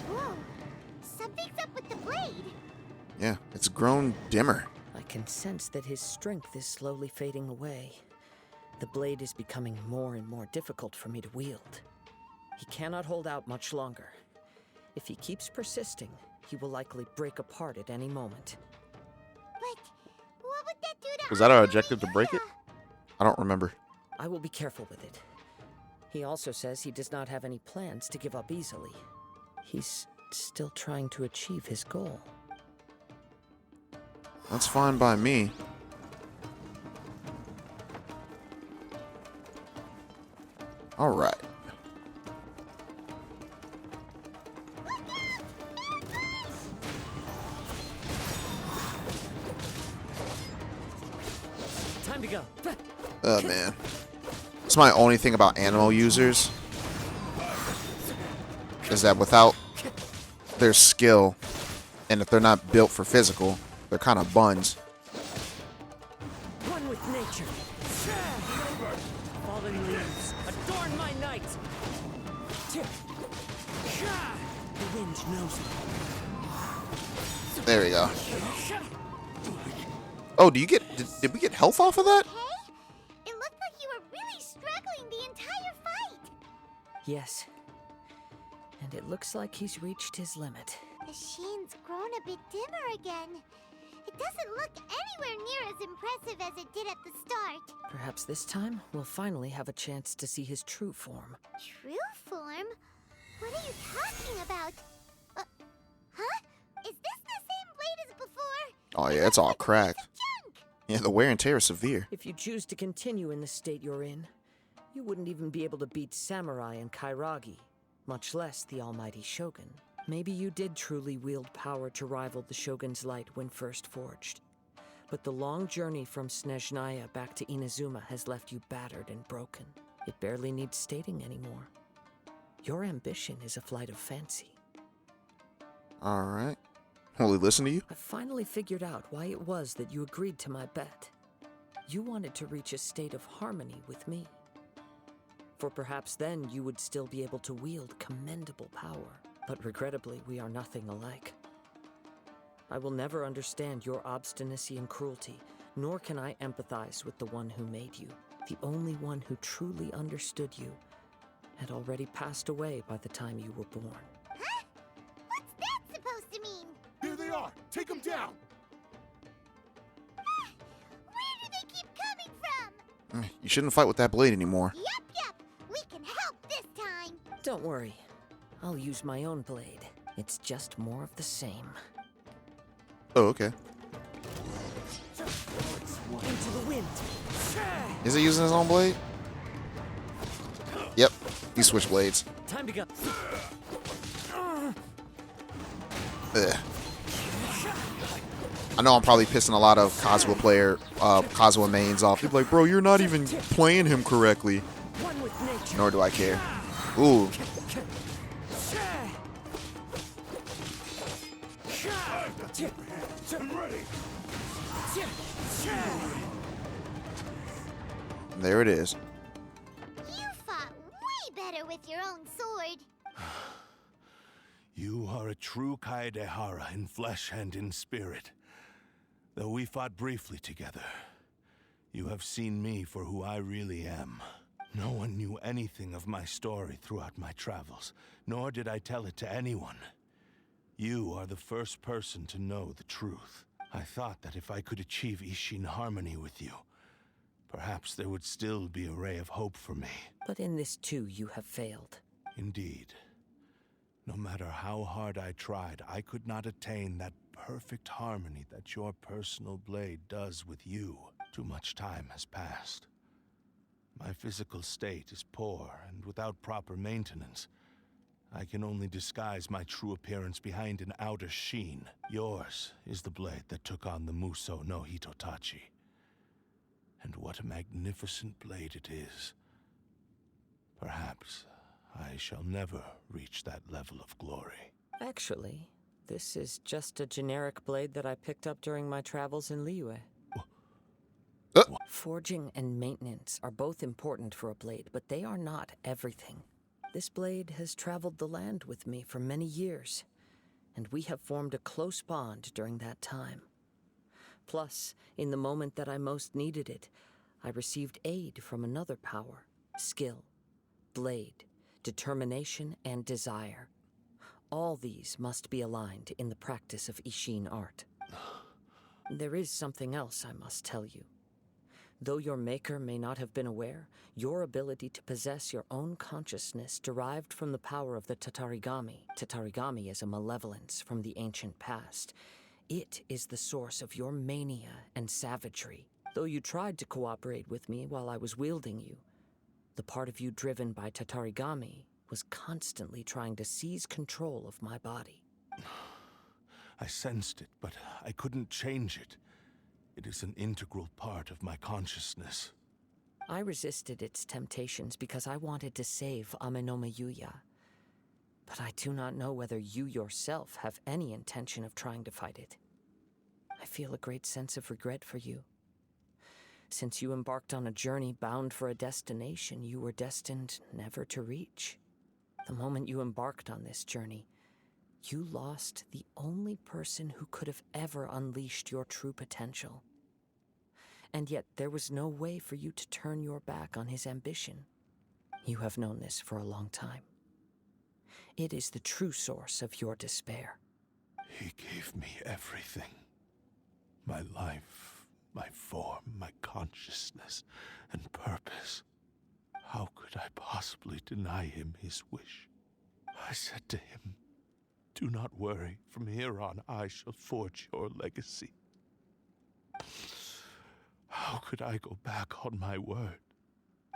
[SPEAKER 2] Whoa. Something's up with the blade.
[SPEAKER 1] Yeah, it's grown dimmer.
[SPEAKER 4] I can sense that his strength is slowly fading away. The blade is becoming more and more difficult for me to wield. He cannot hold out much longer. If he keeps persisting, he will likely break apart at any moment.
[SPEAKER 2] But what would that do to
[SPEAKER 1] Was that our
[SPEAKER 2] Aya
[SPEAKER 1] objective to break it? I don't remember.
[SPEAKER 4] I will be careful with it. He also says he does not have any plans to give up easily. He's still trying to achieve his goal.
[SPEAKER 1] That's fine by me. Alright.
[SPEAKER 4] Time to go.
[SPEAKER 1] Oh, man. That's my only thing about animal users. Is that without their skill, and if they're not built for physical, they're kind of buns.
[SPEAKER 4] One with nature. Fallen leaves, adorn my night. The wind knows me.
[SPEAKER 1] There we go. Oh, do you get? Did we get health off of that?
[SPEAKER 2] Okay? It looked like you were really struggling the entire fight.
[SPEAKER 4] Yes. And it looks like he's reached his limit.
[SPEAKER 2] The sheen's grown a bit dimmer again. It doesn't look anywhere near as impressive as it did at the start.
[SPEAKER 4] Perhaps this time we'll finally have a chance to see his true form.
[SPEAKER 2] True form? What are you talking about? Huh? Is this the same blade as before?
[SPEAKER 1] Oh yeah, it's all cracked.
[SPEAKER 2] Junk!
[SPEAKER 1] Yeah, the wear and tear is severe.
[SPEAKER 4] If you choose to continue in the state you're in, you wouldn't even be able to beat Samurai and Kairagi, much less the almighty Shogun. Maybe you did truly wield power to rival the Shogun's light when first forged. But the long journey from Snezhnaya back to Inazuma has left you battered and broken. It barely needs stating anymore. Your ambition is a flight of fancy.
[SPEAKER 1] Alright. Will he listen to you?
[SPEAKER 4] I finally figured out why it was that you agreed to my bet. You wanted to reach a state of harmony with me. For perhaps then you would still be able to wield commendable power. But regrettably, we are nothing alike. I will never understand your obstinacy and cruelty, nor can I empathize with the one who made you. The only one who truly understood you had already passed away by the time you were born.
[SPEAKER 2] Huh?
[SPEAKER 3] are! Take them down!
[SPEAKER 2] Where do they keep coming from?
[SPEAKER 1] You shouldn't fight with that blade anymore.
[SPEAKER 2] Yep. We can help this time.
[SPEAKER 4] Don't worry. I'll use my own blade. It's just more of the same.
[SPEAKER 1] Oh, okay.
[SPEAKER 4] Into the wind.
[SPEAKER 1] Is he using his own blade? Yep. He switched blades.
[SPEAKER 4] Time to go.
[SPEAKER 1] Ugh. I know I'm probably pissing a lot of Kazuha mains off. They're like, bro, you're not even playing him correctly.
[SPEAKER 4] One with nature.
[SPEAKER 1] Nor do I care. Ooh. There it is.
[SPEAKER 2] You fought way better with your own sword.
[SPEAKER 3] You are a true Kaedehara in flesh and in spirit. Though we fought briefly together, you have seen me for who I really am. No one knew anything of my story throughout my travels, nor did I tell it to anyone. You are the first person to know the truth. I thought that if I could achieve Ishin harmony with you, perhaps there would still be a ray of hope for me.
[SPEAKER 4] But in this too, you have failed.
[SPEAKER 3] Indeed. No matter how hard I tried, I could not attain that perfect harmony that your personal blade does with you. Too much time has passed. My physical state is poor, and without proper maintenance, I can only disguise my true appearance behind an outer sheen. Yours is the blade that took on the Muso no Hitotachi. And what a magnificent blade it is. Perhaps I shall never reach that level of glory.
[SPEAKER 4] Actually, this is just a generic blade that I picked up during my travels in Liyue. Forging and maintenance are both important for a blade, but they are not everything. This blade has traveled the land with me for many years, and we have formed a close bond during that time. Plus, in the moment that I most needed it, I received aid from another power: skill, blade, determination, and desire. All these must be aligned in the practice of Ishin art. There is something else I must tell you. Though your maker may not have been aware, your ability to possess your own consciousness derived from the power of the Tatarigami. Tatarigami is a malevolence from the ancient past. It is the source of your mania and savagery. Though you tried to cooperate with me while I was wielding you, the part of you driven by Tatarigami was constantly trying to seize control of my body.
[SPEAKER 3] I sensed it, but I couldn't change it. It is an integral part of my consciousness.
[SPEAKER 4] I resisted its temptations because I wanted to save Amenoma Yuya. But I do not know whether you yourself have any intention of trying to fight it. I feel a great sense of regret for you. Since you embarked on a journey bound for a destination you were destined never to reach. The moment you embarked on this journey, you lost the only person who could have ever unleashed your true potential. And yet there was no way for you to turn your back on his ambition. You have known this for a long time. It is the true source of your despair.
[SPEAKER 3] He gave me everything. My life, my form, my consciousness, and purpose. How could I possibly deny him his wish? I said to him, "Do not worry. From here on, I shall forge your legacy." How could I go back on my word?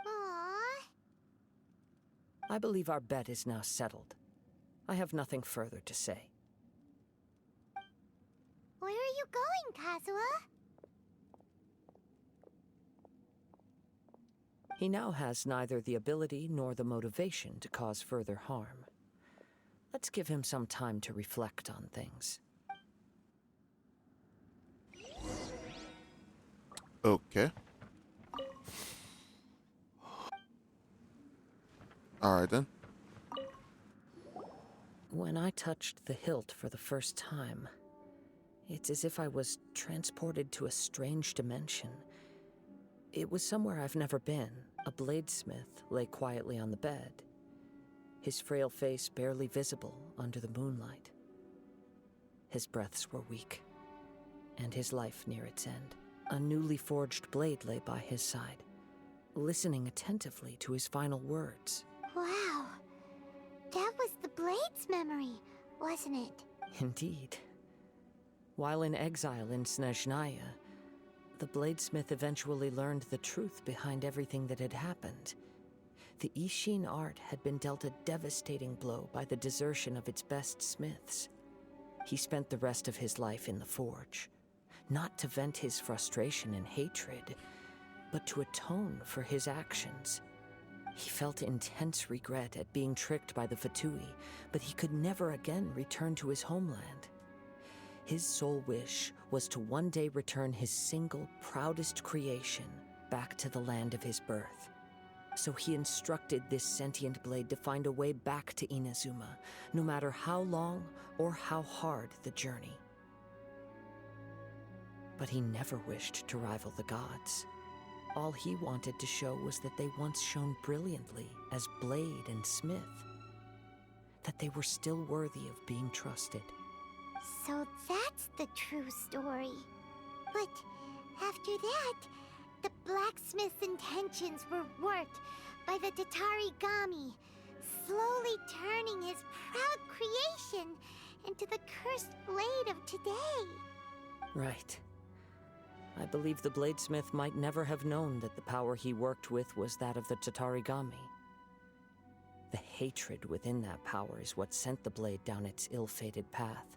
[SPEAKER 2] Aww.
[SPEAKER 4] I believe our bet is now settled. I have nothing further to say.
[SPEAKER 2] Where are you going, Kazuha?
[SPEAKER 4] He now has neither the ability nor the motivation to cause further harm. Let's give him some time to reflect on things.
[SPEAKER 1] Okay. Alright then.
[SPEAKER 4] When I touched the hilt for the first time, it's as if I was transported to a strange dimension. It was somewhere I've never been. A bladesmith lay quietly on the bed, his frail face barely visible under the moonlight. his breaths were weak, and his life near its end. A newly forged blade lay by his side, listening attentively to his final words.
[SPEAKER 2] Wow. That was the Blade's memory, wasn't it?
[SPEAKER 4] Indeed. While in exile in Snezhnaya, the bladesmith eventually learned the truth behind everything that had happened. The Ishin art had been dealt a devastating blow by the desertion of its best smiths. He spent the rest of his life in the forge, not to vent his frustration and hatred, but to atone for his actions. He felt intense regret at being tricked by the Fatui, but he could never again return to his homeland. His sole wish was to one day return his single, proudest creation back to the land of his birth. So he instructed this sentient blade to find a way back to Inazuma, no matter how long or how hard the journey. But he never wished to rival the gods. All he wanted to show was that they once shone brilliantly as blade and smith, that they were still worthy of being trusted.
[SPEAKER 2] So that's the true story. But after that, the blacksmith's intentions were worked by the Tatarigami, slowly turning his proud creation into the cursed blade of today.
[SPEAKER 4] Right. I believe the bladesmith might never have known that the power he worked with was that of the Tatarigami. The hatred within that power is what sent the blade down its ill-fated path.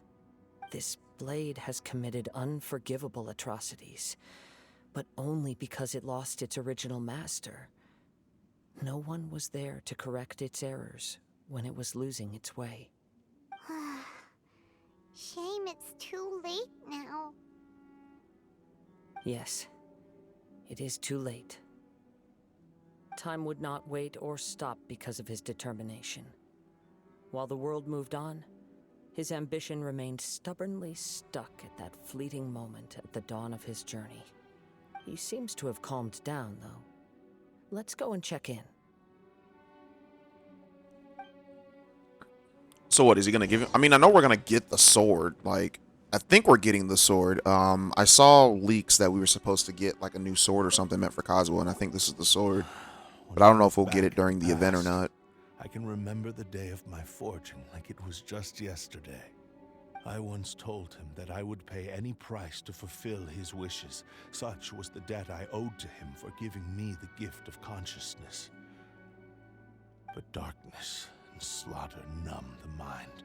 [SPEAKER 4] This blade has committed unforgivable atrocities, but only because it lost its original master. No one was there to correct its errors when it was losing its way.
[SPEAKER 2] Shame it's too late now.
[SPEAKER 4] Yes, it is too late. Time would not wait or stop because of his determination. While the world moved on, his ambition remained stubbornly stuck at that fleeting moment at the dawn of his journey. He seems to have calmed down, though. Let's go and check in.
[SPEAKER 1] So what is he gonna give him? I mean, I know we're gonna get the sword. Like, I think we're getting the sword. I saw leaks that we were supposed to get like a new sword or something meant for Kazuo, and I think this is the sword. But I don't know if we'll get it during the event or not.
[SPEAKER 3] I can remember the day of my forging like it was just yesterday. I once told him that I would pay any price to fulfill his wishes. Such was the debt I owed to him for giving me the gift of consciousness. But darkness and slaughter numbed the mind.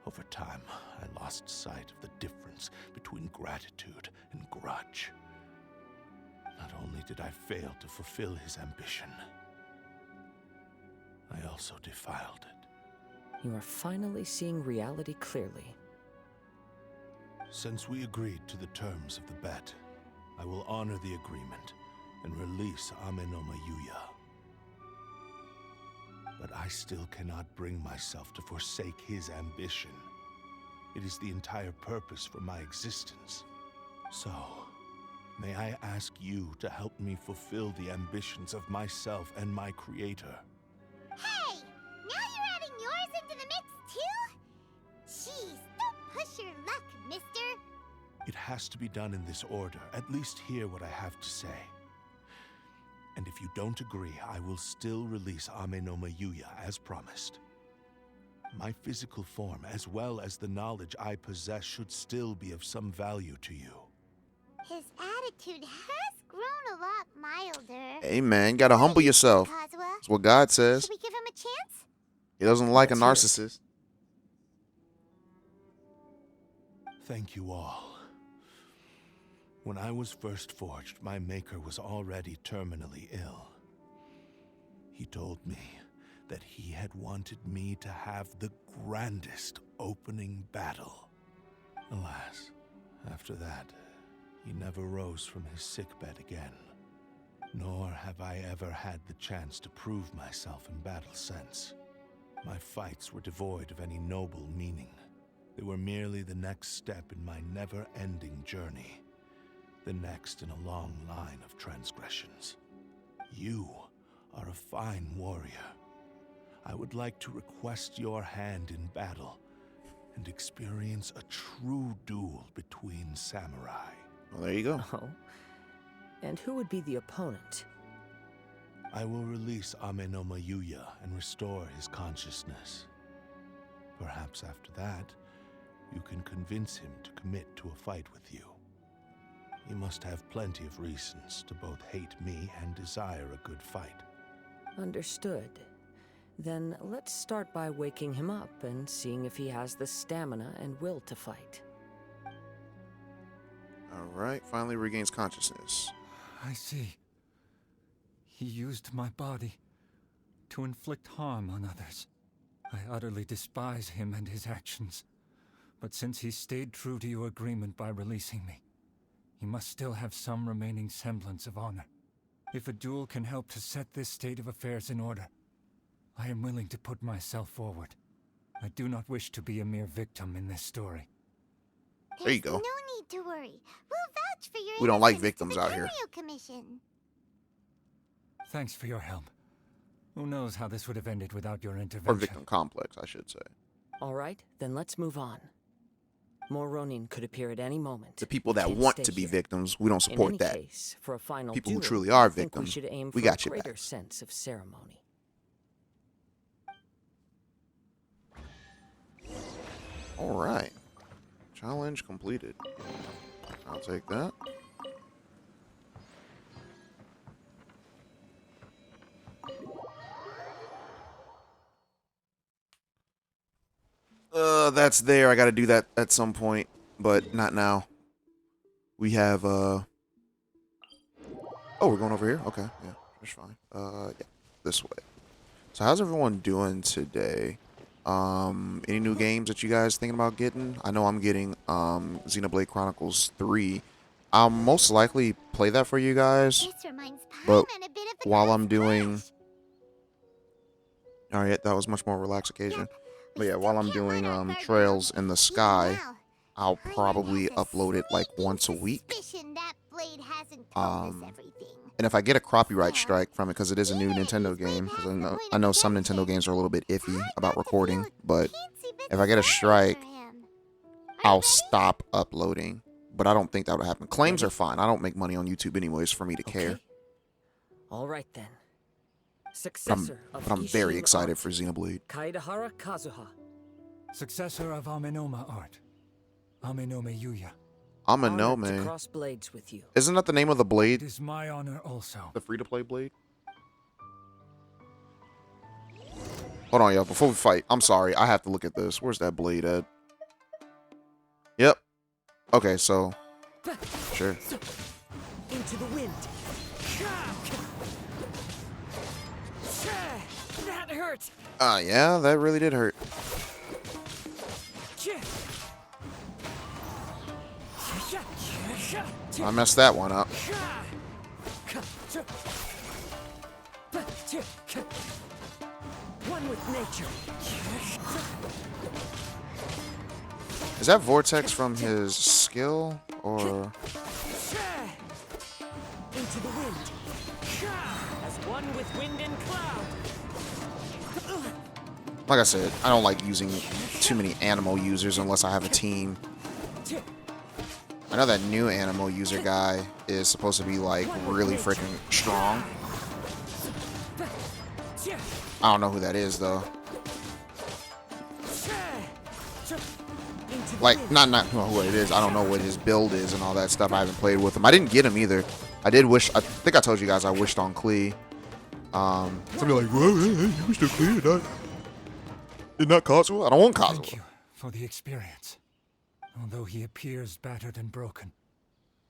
[SPEAKER 3] Over time, I lost sight of the difference between gratitude and grudge. Not only did I fail to fulfill his ambition, I also defiled it.
[SPEAKER 4] You are finally seeing reality clearly.
[SPEAKER 3] Since we agreed to the terms of the bet, I will honor the agreement and release Ame no Mayuya. But I still cannot bring myself to forsake his ambition. It is the entire purpose for my existence. So, may I ask you to help me fulfill the ambitions of myself and my creator?
[SPEAKER 2] Hey! Now you're adding yours into the mix, too? Jeez, don't push your luck, mister.
[SPEAKER 3] It has to be done in this order. At least hear what I have to say. And if you don't agree, I will still release Ame no Mayuya as promised. My physical form, as well as the knowledge I possess, should still be of some value to you.
[SPEAKER 2] His attitude has grown a lot milder.
[SPEAKER 1] Hey man, you gotta humble yourself.
[SPEAKER 2] Kazuha,
[SPEAKER 1] That's what God says.
[SPEAKER 2] should we give him a chance?
[SPEAKER 1] He doesn't like a
[SPEAKER 4] Let's hear it.
[SPEAKER 1] narcissist.
[SPEAKER 3] Thank you all. When I was first forged, my maker was already terminally ill. He told me that he had wanted me to have the grandest opening battle. Alas, after that, he never rose from his sickbed again. Nor have I ever had the chance to prove myself in battle since. My fights were devoid of any noble meaning. They were merely the next step in my never-ending journey. The next in a long line of transgressions. You are a fine warrior. I would like to request your hand in battle, and experience a true duel between samurai.
[SPEAKER 1] Well, there you go.
[SPEAKER 4] Oh. And who would be the opponent?
[SPEAKER 3] I will release Amenoma Yuya and restore his consciousness. Perhaps after that, you can convince him to commit to a fight with you. He must have plenty of reasons to both hate me and desire a good fight.
[SPEAKER 4] Understood. Then let's start by waking him up and seeing if he has the stamina and will to fight.
[SPEAKER 1] Alright, finally regains consciousness.
[SPEAKER 7] I see. He used my body to inflict harm on others. I utterly despise him and his actions. But since he stayed true to your agreement by releasing me, he must still have some remaining semblance of honor. If a duel can help to set this state of affairs in order, I am willing to put myself forward. I do not wish to be a mere victim in this story.
[SPEAKER 1] There you go.
[SPEAKER 2] No need to worry. We'll vouch for your
[SPEAKER 1] We don't like
[SPEAKER 2] innocence to
[SPEAKER 1] victims
[SPEAKER 2] the
[SPEAKER 1] out here.
[SPEAKER 2] Curio Commission.
[SPEAKER 7] Thanks for your help. Who knows how this would have ended without your
[SPEAKER 1] Or
[SPEAKER 7] intervention.
[SPEAKER 1] victim complex, I should say.
[SPEAKER 4] Alright, then let's move on. More Ronin could appear at any moment.
[SPEAKER 1] The people that
[SPEAKER 4] Can't
[SPEAKER 1] want
[SPEAKER 4] stay
[SPEAKER 1] to be
[SPEAKER 4] here.
[SPEAKER 1] victims, we don't
[SPEAKER 4] In
[SPEAKER 1] support
[SPEAKER 4] any
[SPEAKER 1] that.
[SPEAKER 4] case, for a final
[SPEAKER 1] People who
[SPEAKER 4] duel,
[SPEAKER 1] truly are
[SPEAKER 4] I think
[SPEAKER 1] victims,
[SPEAKER 4] we should aim
[SPEAKER 1] we
[SPEAKER 4] for
[SPEAKER 1] got
[SPEAKER 4] a
[SPEAKER 1] your
[SPEAKER 4] greater
[SPEAKER 1] backs.
[SPEAKER 4] sense of ceremony.
[SPEAKER 1] Alright. Challenge completed. I'll take that. That's there. I gotta do that at some point, but not now. We have, Oh, we're going over here? Okay, yeah, that's fine. Yeah, this way. So how's everyone doing today? Any new games that you guys thinking about getting? I know I'm getting, Xenoblade Chronicles 3. I'll most likely play that for you guys,
[SPEAKER 2] This reminds
[SPEAKER 1] but
[SPEAKER 2] Paimon a bit of the
[SPEAKER 1] while
[SPEAKER 2] God's
[SPEAKER 1] I'm doing...
[SPEAKER 2] Clash.
[SPEAKER 1] Alright, that was much more relaxed occasion.
[SPEAKER 2] We
[SPEAKER 1] But yeah,
[SPEAKER 2] still
[SPEAKER 1] while I'm
[SPEAKER 2] can't
[SPEAKER 1] doing
[SPEAKER 2] let our guard
[SPEAKER 1] Trails
[SPEAKER 2] down.
[SPEAKER 1] in the
[SPEAKER 2] Even
[SPEAKER 1] Sky,
[SPEAKER 2] now,
[SPEAKER 1] I'll
[SPEAKER 2] Paimon
[SPEAKER 1] probably
[SPEAKER 2] has a
[SPEAKER 1] upload it like
[SPEAKER 2] sneaking
[SPEAKER 1] once a week.
[SPEAKER 2] suspicion that blade hasn't told us
[SPEAKER 1] Um,
[SPEAKER 2] everything.
[SPEAKER 1] And if I get a copyright
[SPEAKER 2] Yeah.
[SPEAKER 1] strike from it, because it is a new
[SPEAKER 2] Even if
[SPEAKER 1] Nintendo
[SPEAKER 2] this blade
[SPEAKER 1] game, because
[SPEAKER 2] has the point
[SPEAKER 1] I
[SPEAKER 2] of
[SPEAKER 1] know some
[SPEAKER 2] redemption,
[SPEAKER 1] Nintendo games are a little bit iffy
[SPEAKER 2] hard
[SPEAKER 1] about
[SPEAKER 2] not to
[SPEAKER 1] recording,
[SPEAKER 2] feel a
[SPEAKER 1] but
[SPEAKER 2] teensy bit
[SPEAKER 1] if I get a
[SPEAKER 2] sorry
[SPEAKER 1] strike,
[SPEAKER 2] for him. Are you
[SPEAKER 1] I'll
[SPEAKER 2] ready?
[SPEAKER 1] stop uploading. But I don't think that would happen. Claims are fine. I don't make money on YouTube anyways for me to care.
[SPEAKER 4] Okay. Alright then. Successor of
[SPEAKER 1] But I'm very
[SPEAKER 4] Ishin
[SPEAKER 1] excited
[SPEAKER 4] art,
[SPEAKER 1] for Xenoblade.
[SPEAKER 4] Kaedahara Kazuha.
[SPEAKER 7] Successor of Amenoma art. Amenome Yuya.
[SPEAKER 1] I'm a
[SPEAKER 4] Honored
[SPEAKER 1] no,
[SPEAKER 4] to
[SPEAKER 1] man.
[SPEAKER 4] cross blades with you.
[SPEAKER 1] Isn't that the name of the
[SPEAKER 7] It
[SPEAKER 1] blade?
[SPEAKER 7] is my honor also.
[SPEAKER 1] The free-to-play blade? Hold on, y'all. Before we fight, I'm sorry. I have to look at this. Where's that blade at? Yep. Okay, so... Sure.
[SPEAKER 4] Into the wind. That hurt.
[SPEAKER 1] Yeah, that really did hurt. I messed that one up.
[SPEAKER 4] One with nature.
[SPEAKER 1] Is that Vortex from his skill, or...
[SPEAKER 4] Into the wind. As one with wind and cloud.
[SPEAKER 1] Like I said, I don't like using too many Animo users unless I have a team. I know that new Animo user guy is supposed to be, like, really freaking strong. I don't know who that is, though. Like, not who it is. I don't know what his build is and all that stuff. I haven't played with him. I didn't get him either. I did wish... I think I told you guys I wished on Klee. Somebody like, whoa, hey, you wished on Klee, not Kazuha? I don't want
[SPEAKER 7] Thank
[SPEAKER 1] Kazuha.
[SPEAKER 7] you for the experience. Although he appears battered and broken,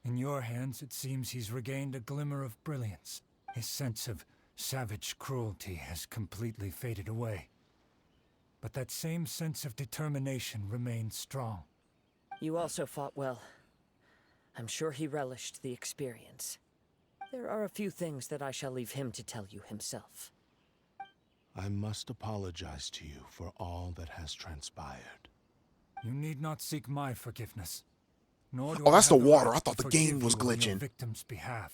[SPEAKER 7] in your hands it seems he's regained a glimmer of brilliance. His sense of savage cruelty has completely faded away. But that same sense of determination remains strong.
[SPEAKER 4] You also fought well. I'm sure he relished the experience. There are a few things that I shall leave him to tell you himself.
[SPEAKER 3] I must apologize to you for all that has transpired.
[SPEAKER 7] You need not seek my forgiveness. Nor do
[SPEAKER 1] Oh, that's
[SPEAKER 7] I have
[SPEAKER 1] the water.
[SPEAKER 7] right
[SPEAKER 1] I thought
[SPEAKER 7] to
[SPEAKER 1] the game
[SPEAKER 7] forgive
[SPEAKER 1] was
[SPEAKER 7] you on your
[SPEAKER 1] glitching.
[SPEAKER 7] victim's behalf.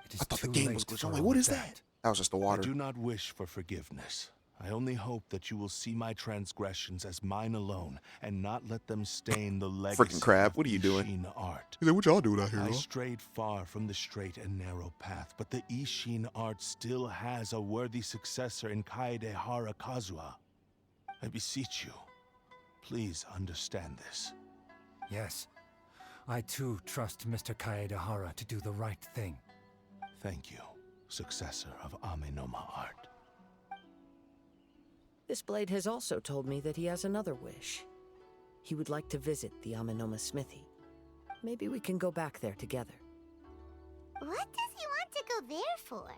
[SPEAKER 7] It is
[SPEAKER 1] I thought the
[SPEAKER 7] too
[SPEAKER 1] game
[SPEAKER 7] late
[SPEAKER 1] was glitching.
[SPEAKER 7] for
[SPEAKER 1] I'm like,
[SPEAKER 7] all
[SPEAKER 1] what
[SPEAKER 7] of
[SPEAKER 1] is that? That was just the
[SPEAKER 3] I
[SPEAKER 1] water.
[SPEAKER 3] do not wish for forgiveness. I only hope that you will see my transgressions as mine alone and not let them stain the legacy
[SPEAKER 1] crab,
[SPEAKER 3] of
[SPEAKER 1] what are you doing?
[SPEAKER 3] Ishin art.
[SPEAKER 1] He's like, what y'all doing out here,
[SPEAKER 3] I
[SPEAKER 1] huh?
[SPEAKER 3] strayed far from the straight and narrow path, but the Ishin art still has a worthy successor in Kaedehara Kazuha. I beseech you, please understand this.
[SPEAKER 7] Yes. I too trust Mr. Kaedehara to do the right thing.
[SPEAKER 3] Thank you, successor of Amenoma art.
[SPEAKER 4] This blade has also told me that he has another wish. He would like to visit the Amenoma smithy. Maybe we can go back there together.
[SPEAKER 2] What does he want to go there for?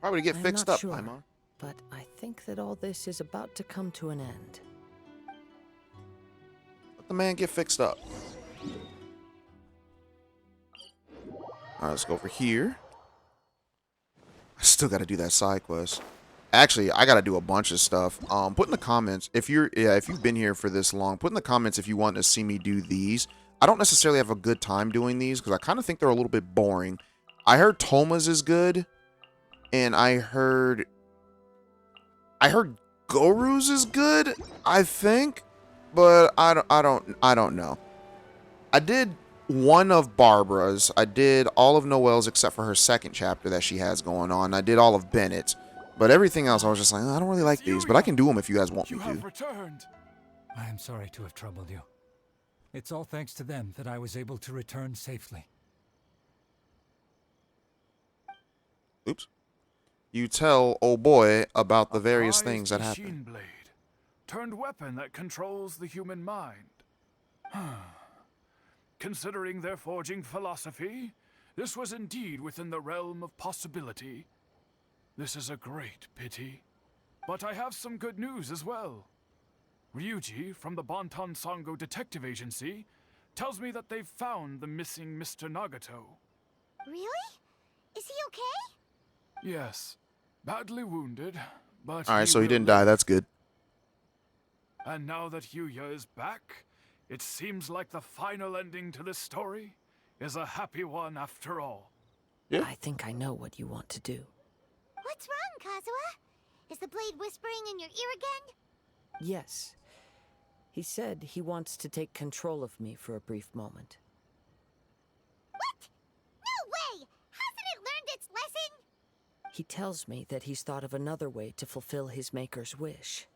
[SPEAKER 1] Probably to get
[SPEAKER 4] I'm
[SPEAKER 1] fixed
[SPEAKER 4] not
[SPEAKER 1] up,
[SPEAKER 4] sure,
[SPEAKER 1] Paimon.
[SPEAKER 4] but I think that all this is about to come to an end.
[SPEAKER 1] Let the man get fixed up. Alright, let's go over here. I still gotta do that side quest. Actually, I gotta do a bunch of stuff. Put in the comments if you've been here for this long. Put in the comments if you want to see me do these. I don't necessarily have a good time doing these because I kind of think they're a little bit boring. I heard Toma's is good, and I heard Goru's is good. I think, but I don't know. I did one of Barbara's. I did all of Noelle's except for her second chapter that she has going on. I did all of Bennett's. But everything else, I was just like, I don't really like these, but I can do them if you guys want me
[SPEAKER 8] You
[SPEAKER 1] to.
[SPEAKER 8] have returned.
[SPEAKER 7] I am sorry to have troubled you. It's all thanks to them that I was able to return safely.
[SPEAKER 1] Oops. You tell old boy about the various
[SPEAKER 8] A
[SPEAKER 1] things that
[SPEAKER 8] prized
[SPEAKER 1] happen.
[SPEAKER 8] Ishin blade, turned weapon that controls the human mind. Considering their forging philosophy, this was indeed within the realm of possibility. This is a great pity. But I have some good news as well. Ryuji from the Bonton Sango Detective Agency tells me that they've found the missing Mr. Nagato.
[SPEAKER 2] Really? Is he okay?
[SPEAKER 8] Yes, badly wounded, but
[SPEAKER 1] Alright, so he
[SPEAKER 8] will
[SPEAKER 1] didn't
[SPEAKER 8] live.
[SPEAKER 1] die. That's good.
[SPEAKER 8] And now that Yuya is back, it seems like the final ending to this story is a happy one after all.
[SPEAKER 1] Yeah.
[SPEAKER 4] I think I know what you want to do.
[SPEAKER 2] What's wrong, Kazuha? Is the blade whispering in your ear again?
[SPEAKER 4] Yes. He said he wants to take control of me for a brief moment.
[SPEAKER 2] What? No way! Hasn't it learned its lesson?
[SPEAKER 4] He tells me that he's thought of another way to fulfill his maker's wish.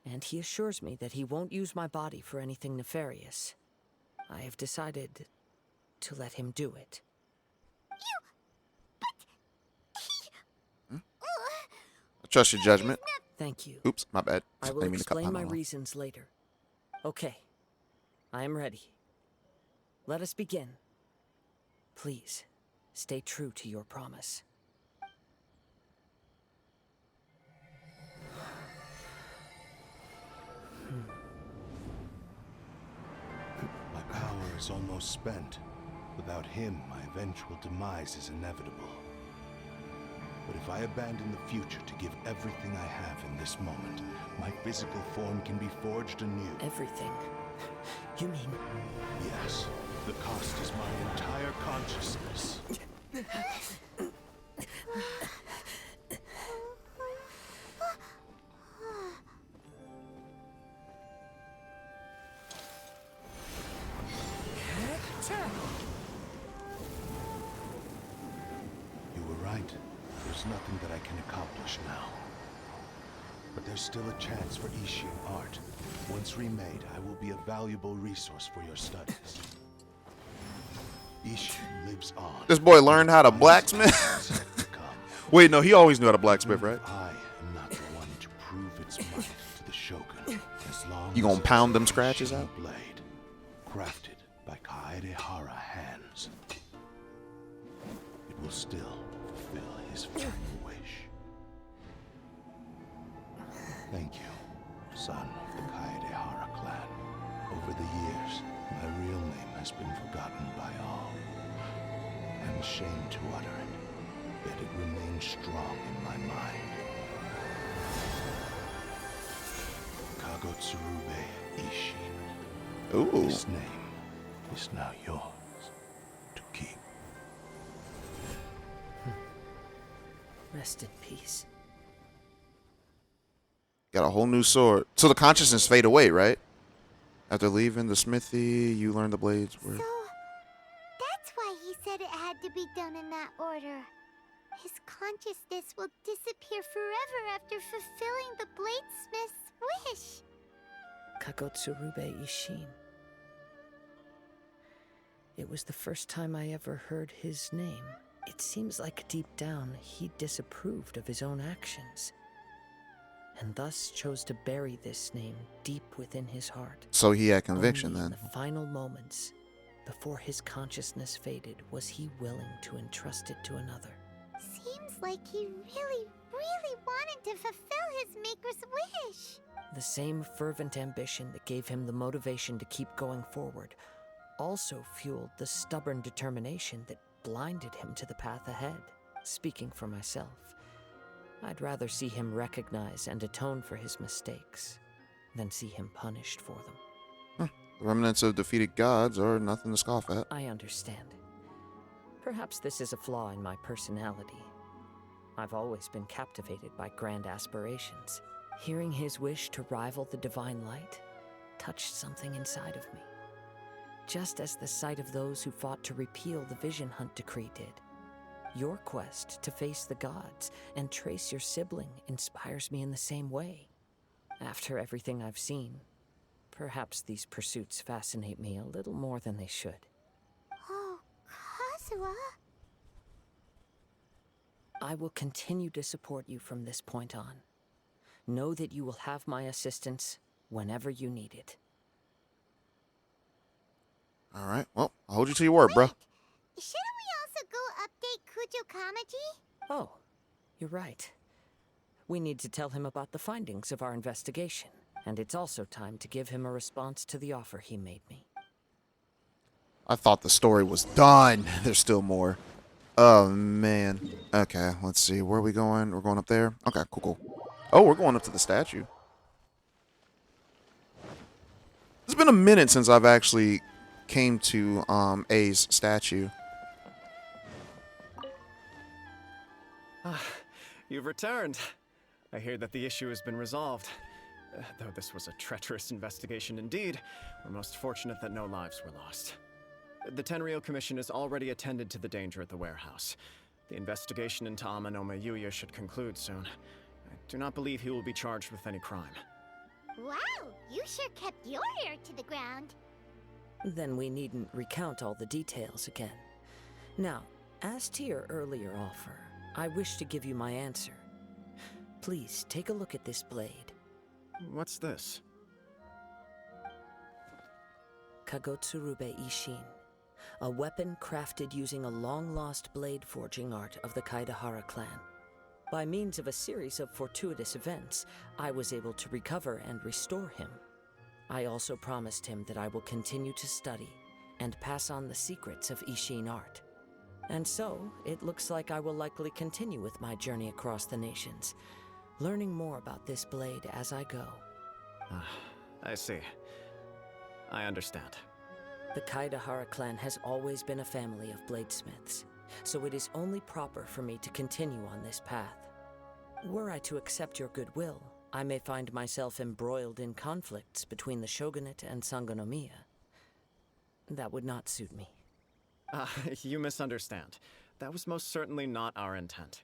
[SPEAKER 4] And he assures me that he won't use my body for anything nefarious. I have decided to let him do it.
[SPEAKER 1] I trust your judgment.
[SPEAKER 4] Thank you.
[SPEAKER 1] Oops, my bad.
[SPEAKER 4] I will
[SPEAKER 1] Didn't mean to cut
[SPEAKER 4] explain my
[SPEAKER 1] Paimon off.
[SPEAKER 4] reasons later. Okay. I am ready. Let us begin. Please, stay true to your promise.
[SPEAKER 3] My power is almost spent. Without him, my eventual demise is inevitable. But if I abandon the future to give everything I have in this moment, my physical form can be forged anew.
[SPEAKER 4] Everything. You mean...
[SPEAKER 3] Yes, the cost is my entire consciousness. You were right. There's nothing that I can accomplish now. But there's still a chance for Ishin art. Once remade, I will be a valuable resource for your studies. Ishin lives on.
[SPEAKER 1] This boy learned how to blacksmith?
[SPEAKER 3] Come.
[SPEAKER 1] Wait, no, he always knew how to blacksmith, right?
[SPEAKER 3] I am not the one to prove its might to the Shogun. As long
[SPEAKER 1] You gonna
[SPEAKER 3] as
[SPEAKER 1] pound them
[SPEAKER 3] it's a
[SPEAKER 1] scratches
[SPEAKER 3] Ishin
[SPEAKER 1] out?
[SPEAKER 3] blade, crafted by Kaedehara hands. It will still fulfill his final wish. Thank you, son of the Kaedehara clan. Over the years, my real name has been forgotten by all. I'm ashamed to utter it, yet it remains strong in my mind. Kagotsurube Ishin.
[SPEAKER 1] Ooh.
[SPEAKER 3] This name is now yours to keep.
[SPEAKER 4] Rest in peace.
[SPEAKER 1] Got a whole new sword. So the consciousness fade away, right? After leaving the smithy, you learn the blades were...
[SPEAKER 2] So, that's why he said it had to be done in that order. His consciousness will disappear forever after fulfilling the bladesmith's wish.
[SPEAKER 4] Kagotsurube Ishin. It was the first time I ever heard his name. It seems like deep down he disapproved of his own actions, and thus chose to bury this name deep within his heart.
[SPEAKER 1] So he had conviction
[SPEAKER 4] Only
[SPEAKER 1] then.
[SPEAKER 4] in the final moments, before his consciousness faded, was he willing to entrust it to another.
[SPEAKER 2] Seems like he really, really wanted to fulfill his maker's wish.
[SPEAKER 4] The same fervent ambition that gave him the motivation to keep going forward also fueled the stubborn determination that blinded him to the path ahead. Speaking for myself, I'd rather see him recognize and atone for his mistakes than see him punished for them.
[SPEAKER 1] The remnants of defeated gods are nothing to scoff at.
[SPEAKER 4] I understand. Perhaps this is a flaw in my personality. I've always been captivated by grand aspirations. Hearing his wish to rival the divine light touched something inside of me, just as the sight of those who fought to repeal the Vision Hunt decree did. Your quest to face the gods and trace your sibling inspires me in the same way. After everything I've seen, perhaps these pursuits fascinate me a little more than they should.
[SPEAKER 2] Oh, Kazuha?
[SPEAKER 4] I will continue to support you from this point on. Know that you will have my assistance whenever you need it.
[SPEAKER 1] All right. Well, I'll hold you to your word, bruh.
[SPEAKER 2] Shouldn't we also go update Kujo Kamaji?
[SPEAKER 4] Oh, you're right. We need to tell him about the findings of our investigation, and it's also time to give him a response to the offer he made me.
[SPEAKER 1] I thought the story was done. There's still more. Oh, man. Okay, let's see. Where are we going? We're going up there? Okay, cool. Oh, we're going up to the statue. It's been a minute since I've actually came to A's statue.
[SPEAKER 6] You've returned. I hear that the issue has been resolved. Though this was a treacherous investigation indeed, we're most fortunate that no lives were lost. The Tenryou Commission has already attended to the danger at the warehouse. The investigation into Amanome Yuya should conclude soon. I do not believe he will be charged with any crime.
[SPEAKER 2] Wow, you sure kept your ear to the ground.
[SPEAKER 4] Then we needn't recount all the details again. Now, as to your earlier offer, I wish to give you my answer. Please take a look at this blade.
[SPEAKER 6] What's this?
[SPEAKER 4] Kagotsurube Ishin, a weapon crafted using a long-lost blade forging art of the Kaidahara clan. By means of a series of fortuitous events, I was able to recover and restore him. I also promised him that I will continue to study and pass on the secrets of Ishin art. And so, it looks like I will likely continue with my journey across the nations, learning more about this blade as I go.
[SPEAKER 6] I see. I understand.
[SPEAKER 4] The Kaidahara clan has always been a family of bladesmiths, so it is only proper for me to continue on this path. Were I to accept your goodwill, I may find myself embroiled in conflicts between the shogunate and Sangonomiya. That would not suit me.
[SPEAKER 6] You misunderstand. That was most certainly not our intent.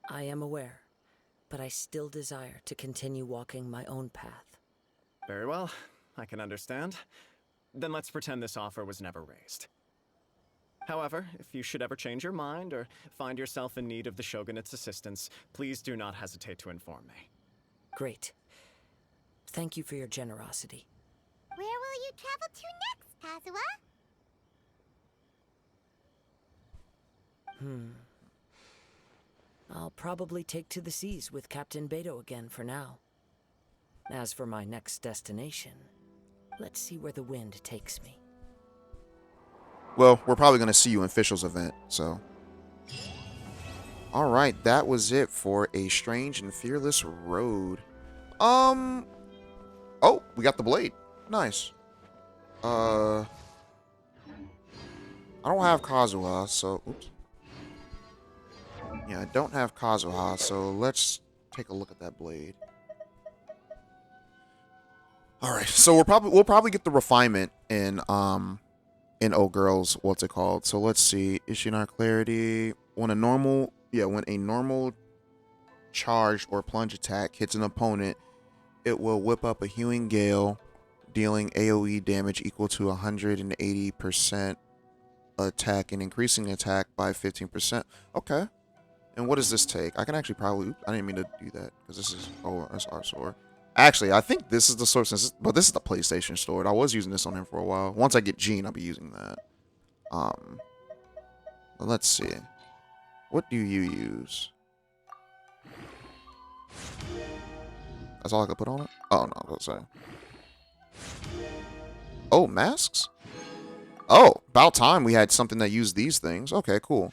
[SPEAKER 4] I am aware, but I still desire to continue walking my own path.
[SPEAKER 6] Very well, I can understand. Then let's pretend this offer was never raised. However, if you should ever change your mind or find yourself in need of the Shogunate's assistance, please do not hesitate to inform me.
[SPEAKER 4] Great. Thank you for your generosity.
[SPEAKER 2] Where will you travel to next, Kazuha?
[SPEAKER 4] I'll probably take to the seas with Captain Beto again for now. As for my next destination, let's see where the wind takes me.
[SPEAKER 1] Well, we're probably going to see you in Fischl's event, so. Alright, that was it for A Strange and Fearless Road. Oh, we got the blade. Nice. I don't have Kazuha, so, oops. Yeah, I don't have Kazuha, so let's take a look at that blade. All right, so we'll probably get the refinement in Oh Girls, what's it called? So let's see. Issue not clarity. When a normal charge or plunge attack hits an opponent, it will whip up a hewing gale, dealing AoE damage equal to 180% attack and increasing attack by 15%. Okay. And what does this take? I can actually probably... Oops, I didn't mean to do that because this is... Oh, that's our sword. Actually, I think this is the sword, but this is the PlayStation sword. I was using this on him for a while. Once I get Gene, I'll be using that. Let's see. What do you use? That's all I could put on it? Oh, no, let's say. Oh, masks? Oh, about time we had something that used these things. Okay, cool.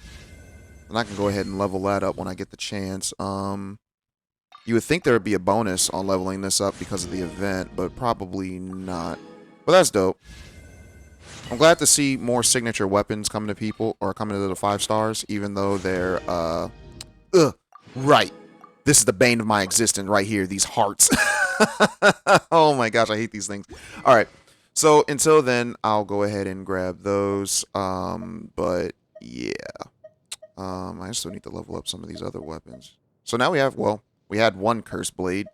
[SPEAKER 1] And I can go ahead and level that up when I get the chance. You would think there would be a bonus on leveling this up because of the event, but probably not. But that's dope. I'm glad to see more signature weapons coming to people, or coming to the 5 stars, even though they're, right. This is the bane of my existence right here, these hearts. Oh my gosh, I hate these things. All right. So until then, I'll go ahead and grab those. But yeah. I still need to level up some of these other weapons. So now we have, well, we had 1 cursed blade.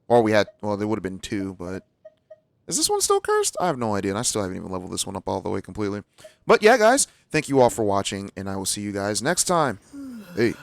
[SPEAKER 1] Or we had, well, there would have been 2, but... Is this one still cursed? I have no idea, and I still haven't even leveled this one up all the way completely. But yeah, guys, thank you all for watching, and I will see you guys next time. Peace.